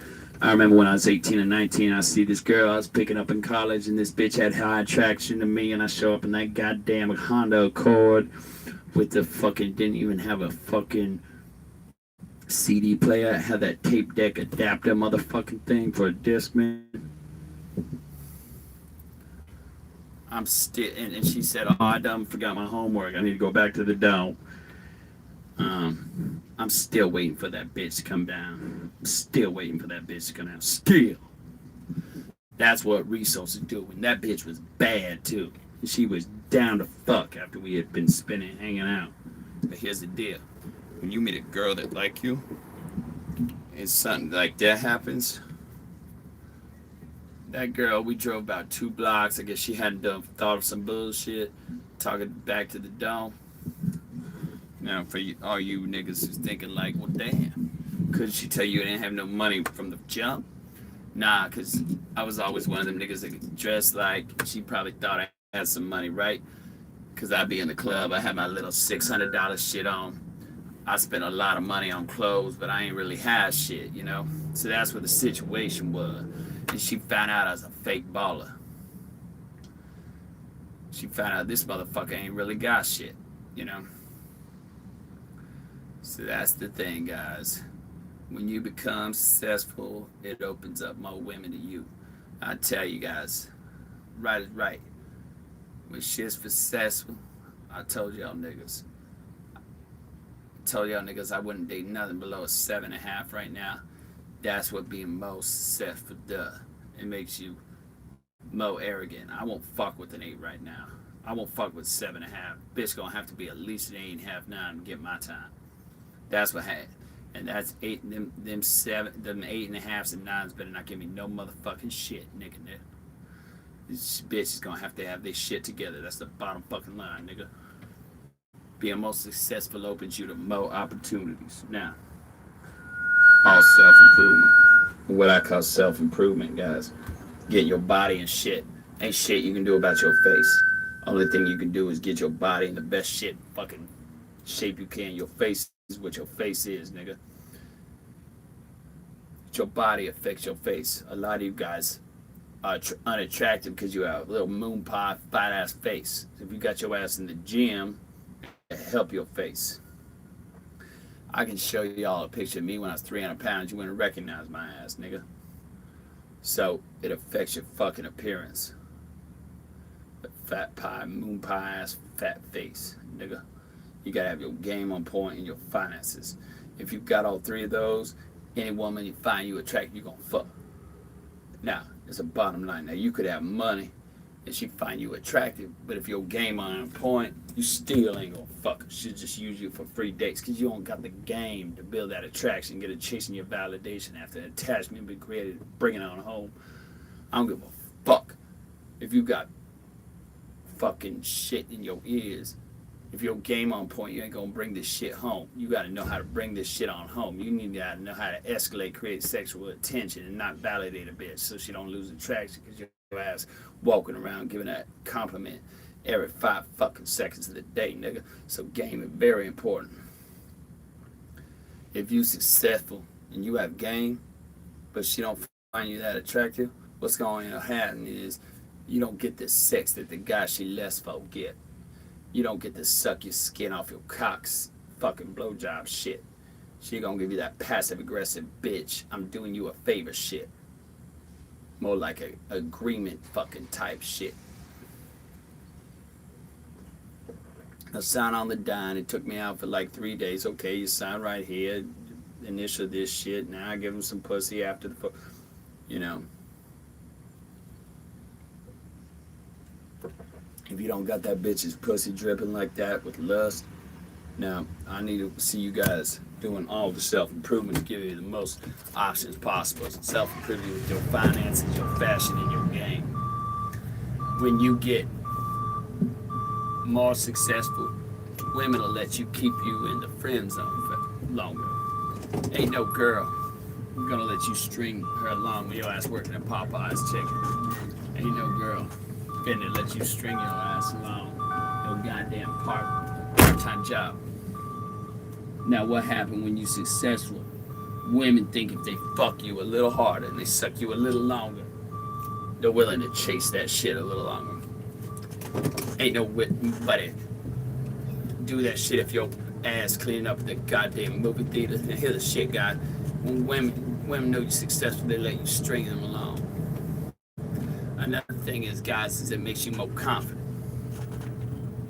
I remember when I was 18 and 19, I see this girl I was picking up in college, and this bitch had high attraction to me, and I show up in that goddamn Honda Accord with the fucking, didn't even have a fucking CD player. I had that tape deck adapter motherfucking thing for a Discman. I'm still, and she said, oh, I done forgot my homework. I need to go back to the dome. I'm still waiting for that bitch to come down. I'm still waiting for that bitch to come down. Still. That's what resources do. And that bitch was bad too. And she was down to fuck after we had been spending hanging out. But here's the deal. When you meet a girl that like you, and something like that happens, that girl, we drove about 2 blocks. I guess she hadn't thought of some bullshit. Talking back to the dome. Now, for you, all you niggas who's thinking like, well, damn, couldn't she tell you I didn't have no money from the jump? Nah, because I was always one of them niggas that could dress like she probably thought I had some money, right? Because I'd be in the club. I had my little $600 shit on. I spent a lot of money on clothes, but I ain't really had shit, you know? So that's what the situation was. And she found out I was a fake baller. She found out this motherfucker ain't really got shit, you know? So that's the thing, guys. When you become successful, it opens up more women to you. I tell you guys, right is right. When shit's successful, I told y'all niggas. I wouldn't date nothing below a 7.5 right now. That's what being most successful does. It makes you more arrogant. I won't fuck with an 8 right now. I won't fuck with 7.5. Bitch gonna have to be at least an 8.5, 9 to get my time. That's what happened. And that's 8, them 8.5s and 9s better not give me no motherfucking shit, nigga. This bitch is gonna have to have their shit together. That's the bottom fucking line, nigga. Being most successful opens you to more opportunities. Now, all self-improvement. What I call self-improvement, guys. Get your body and shit. Ain't shit you can do about your face. Only thing you can do is get your body in the best shit fucking shape you can. Your face is what your face is, nigga. Your body affects your face. A lot of you guys are unattractive because you have a little moon pie, fat ass face. So if you got your ass in the gym, it help your face. I can show y'all a picture of me when I was 300 pounds. You wouldn't recognize my ass, nigga. So it affects your fucking appearance. The fat pie, moon pie ass, fat face, nigga. You gotta have your game on point and your finances. If you got all 3 of those, any woman you find you attractive, you gonna fuck. Now, it's a bottom line. Now, you could have money and she find you attractive, but if your game on point, you still ain't gonna fuck her. She'll just use you for free dates because you don't got the game to build that attraction, get her chasing your validation after attachment be created, bring it on home. I don't give a fuck if you got fucking shit in your ears. If your game on point, you ain't gonna bring this shit home. You gotta know how to bring this shit on home. You need to know how to escalate, create sexual attention, and not validate a bitch so she don't lose attraction because your ass walking around giving that compliment every 5 fucking seconds of the day, nigga. So game is very important. If you successful and you have game, but she don't find you that attractive, what's going to happen is you don't get the sex that the guy she less folk get. You don't get to suck your skin off your cock's fucking blowjob shit. She gonna give you that passive aggressive bitch, I'm doing you a favor shit. More like a agreement fucking type shit. I signed on the dime. It took me out for like 3 days. Okay, you sign right here. Initial this shit. Now I give him some pussy after the, you know. If you don't got that bitch's pussy dripping like that with lust, now I need to see you guys doing all the self-improvement to give you the most options possible. Self-improvement with your finances, your fashion, and your game. When you get more successful women will let you keep you in the friend zone for longer. Ain't no girl gonna let you string her along with your ass working at Popeye's Chicken. Ain't no girl finna let you string your ass along no goddamn part-time job. Now what happened when you successful? Women think if they fuck you a little harder and they suck you a little longer, they're willing to chase that shit a little longer. Ain't no buddy do that shit if your ass cleaning up the goddamn movie theater. And here's the shit, guys. When women know you're successful, they let you string them along. Another thing is, guys, is it makes you more confident.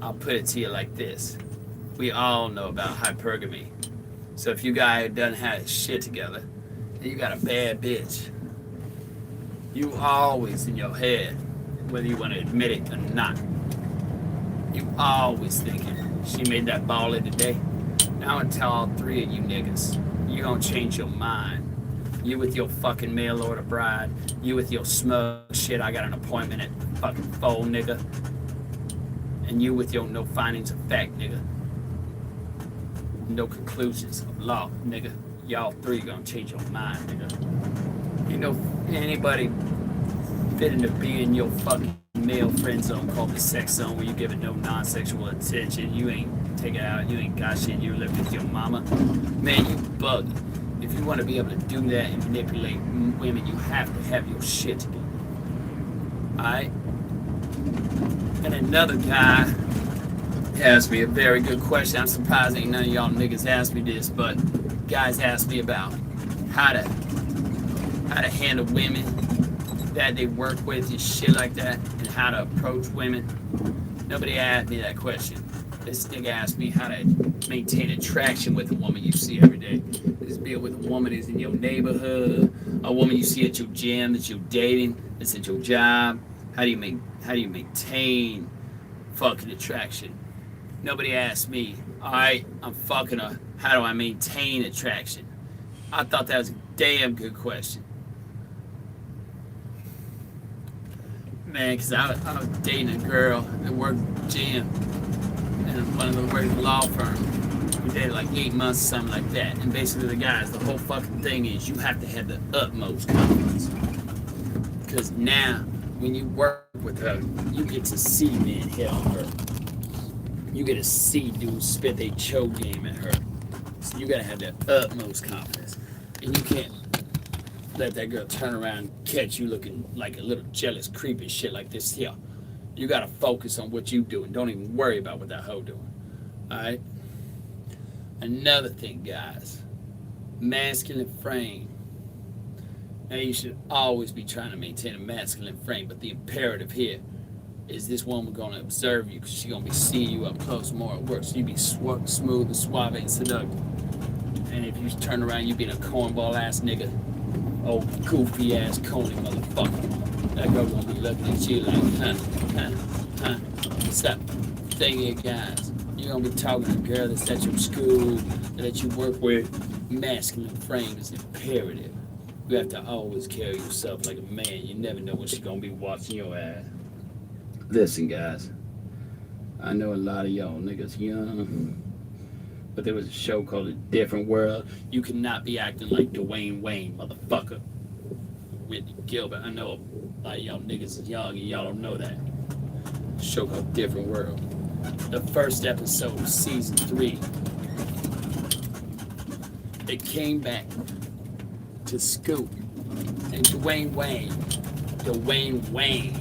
I'll put it to you like this. We all know about hypergamy. So if you guy doesn't have his shit together, and you got a bad bitch, you always in your head, whether you want to admit it or not, you always thinking, she made that baller today. Now I'm gonna tell all three of you niggas, you gonna change your mind. You with your fucking mail order bride, you with your smug shit, I got an appointment at fucking 4, nigga. And you with your no findings of fact, nigga. No conclusions of law, nigga. Y'all three gonna change your mind, nigga. You know, anybody fitting to be in your fucking male friend zone called the sex zone where you give it no non-sexual attention, you ain't take it out, you ain't got shit, you live with your mama. Man, you bug. If you want to be able to do that and manipulate women, you have to have your shit together. Alright? And another guy asked me a very good question. I'm surprised ain't none of y'all niggas asked me this, but guys asked me about how to handle women that they work with and shit like that, and how to approach women. Nobody asked me that question. This nigga asked me how to maintain attraction with a woman you see every day. This be it with a woman that's in your neighborhood, a woman you see at your gym that you're dating, that's at your job. How do you maintain fucking attraction? Nobody asked me, alright, I'm fucking her, how do I maintain attraction? I thought that was a damn good question. Man, because I was dating a girl that worked at the gym and one of them worked at a law firm. We dated like 8 months, something like that. And basically the guys, the whole fucking thing is you have to have the utmost confidence. Because now, when you work with her, you get to see men hit on her. You get to see dudes spit their choke game at her. So you gotta have the utmost confidence. And you can't let that girl turn around and catch you looking like a little jealous creep and shit like this here. You gotta focus on what you do and don't even worry about what that hoe doing. Alright? Another thing, guys. Masculine frame. Now you should always be trying to maintain a masculine frame, but the imperative here is this woman gonna observe you because she's gonna be seeing you up close more at work. So you be smooth and suave and seductive. And if you turn around, you being a cornball ass nigga, old goofy ass coney motherfucker, that girl gonna be looking at you like, huh? What's up? Thing here, guys. You're gonna be talking to a girl that's at your school, that you work with. Masculine frame is imperative. You have to always carry yourself like a man. You never know when she's gonna be watching your ass. Listen, guys. I know a lot of y'all niggas young, but there was a show called A Different World. You cannot be acting like Dwayne Wayne, motherfucker. Whitney Gilbert. I know a lot of y'all niggas is young and y'all don't know that. A show called Different World. The first episode of season 3. It came back to Scoop and Dwayne Wayne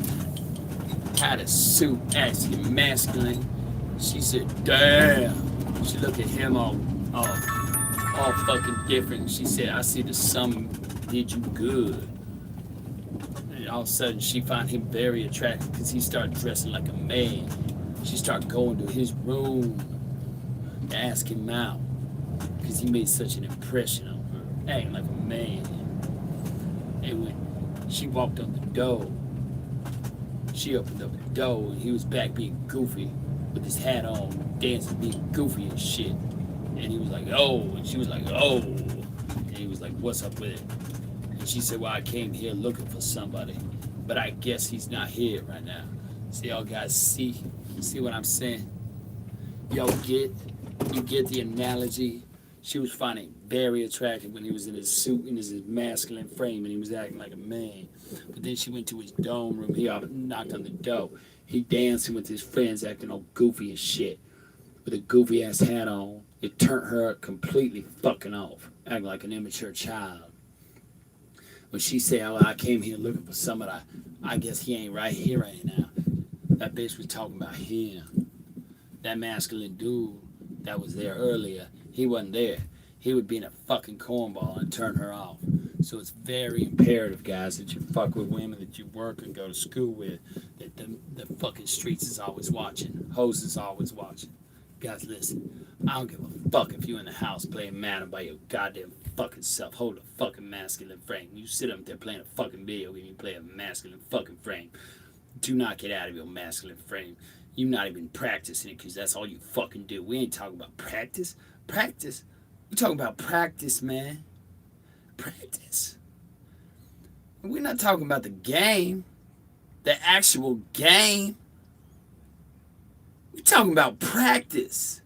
had a suit asking masculine. She said, damn. She looked at him all fucking different. She said, I see the sun did you good. And all of a sudden she found him very attractive because he started dressing like a man. She started going to his room to ask him out because he made such an impression on her, acting like a man. And when she walked on the door, she opened up the door and he was back being goofy with his hat on, dancing, being goofy and shit. And he was like, oh, and she was like, oh. And he was like, what's up with it? And she said, well, I came here looking for somebody, but I guess he's not here right now. So y'all guys see See what I'm saying? Yo, you get the analogy? She was finding it very attractive when he was in his suit and his masculine frame and he was acting like a man. But then she went to his dome room. He knocked on the door. He dancing with his friends, acting all goofy and shit, with a goofy ass hat on. It turned her completely fucking off, acting like an immature child. When she said, "Oh, I came here looking for somebody," I guess he ain't right here right now. That bitch was talking about him. That masculine dude that was there earlier, he wasn't there. He would be in a fucking cornball and turn her off. So it's very imperative, guys, that you fuck with women that you work and go to school with. That the fucking streets is always watching. Hoes is always watching. Guys, listen. I don't give a fuck if you in the house playing Madden by your goddamn fucking self. Hold a fucking masculine frame. You sit up there playing a fucking video game, you play a masculine fucking frame. Do not get out of your masculine frame. You not even practicing it because that's all you fucking do. We ain't talking about practice. Practice? We're talking about practice, man. Practice. We're not talking about the game. The actual game. We're talking about practice.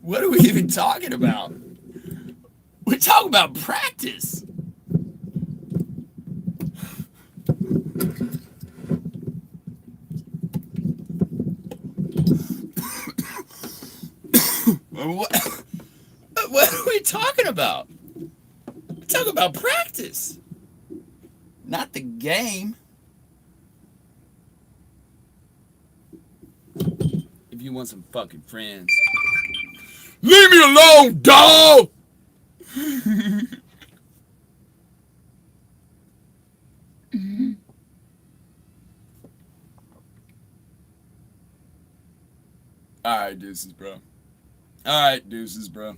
What are we even talking about? We're talking about practice. What are we talking about? We're talking about practice, not the game. If you want some fucking friends, leave me alone, dog! Alright, deuces, bro. Alright, deuces, bro.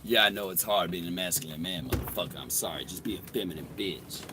Yeah, I know it's hard being a masculine man, motherfucker. I'm sorry. Just be a feminine bitch.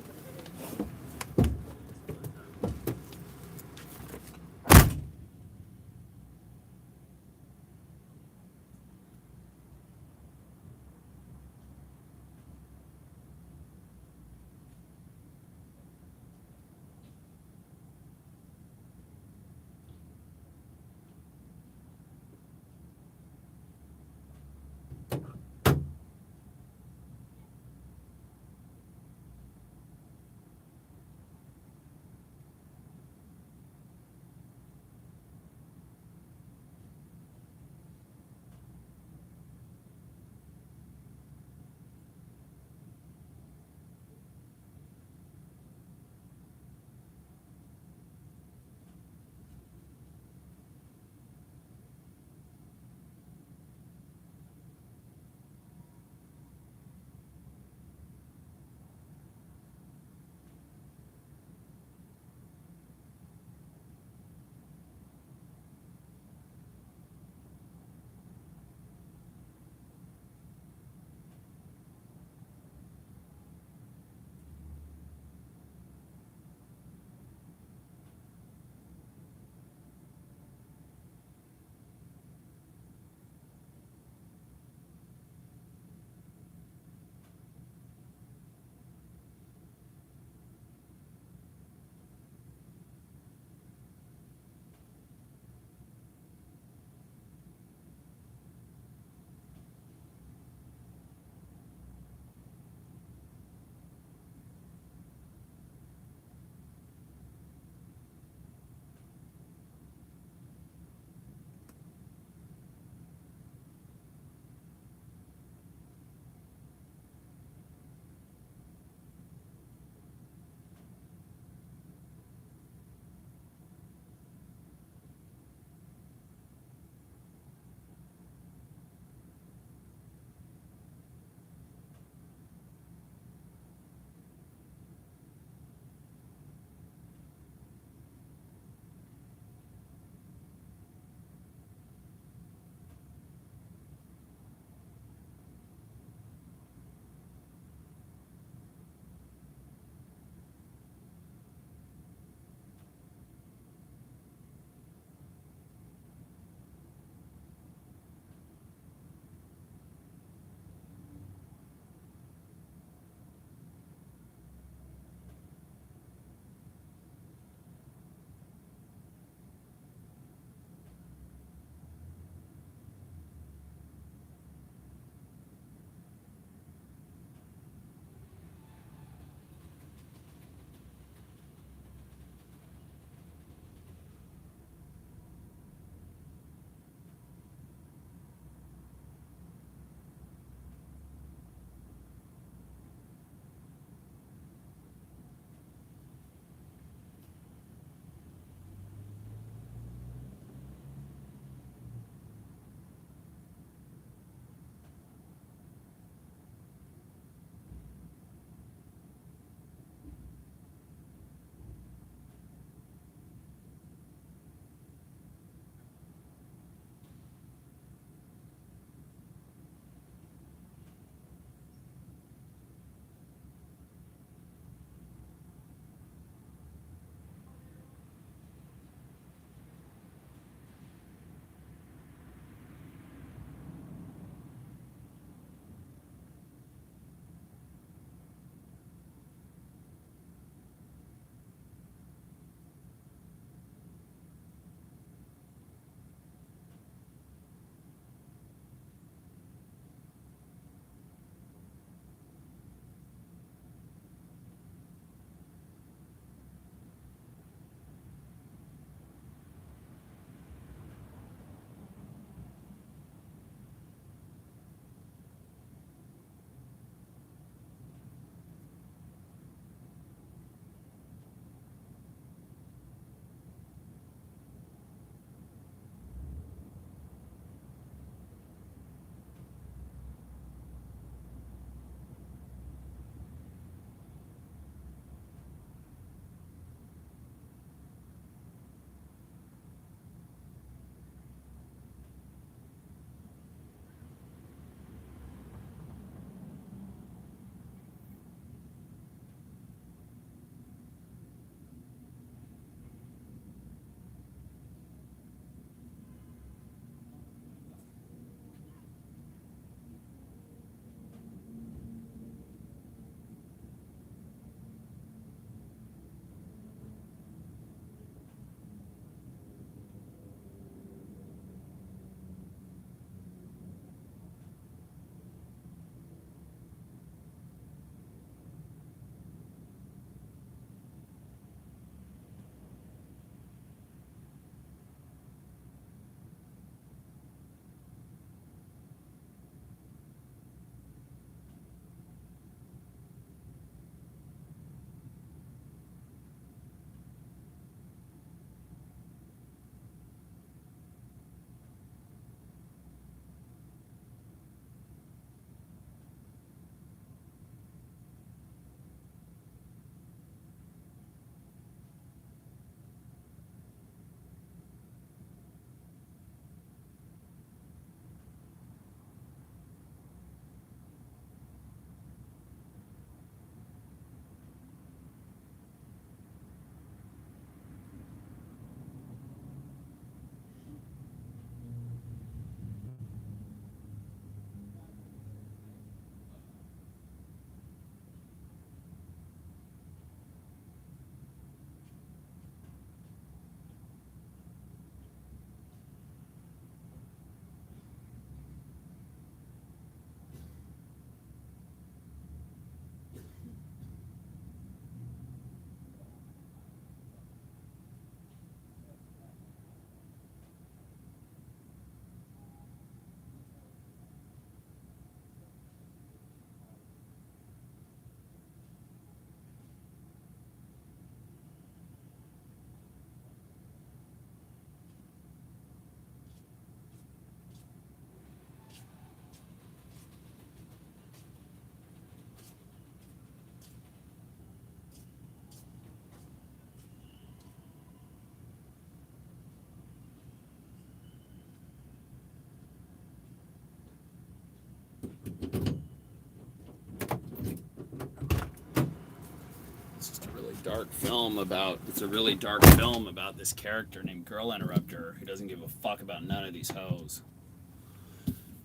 dark film about. It's a really dark film about this character named Girl Interrupter who doesn't give a fuck about none of these hoes.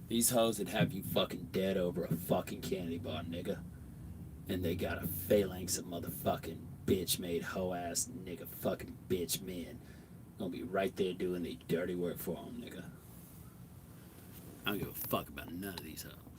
These hoes would have you fucking dead over a fucking candy bar, nigga. And they got a phalanx of motherfucking bitch-made hoe-ass nigga fucking bitch men. Gonna be right there doing the dirty work for them, nigga. I don't give a fuck about none of these hoes.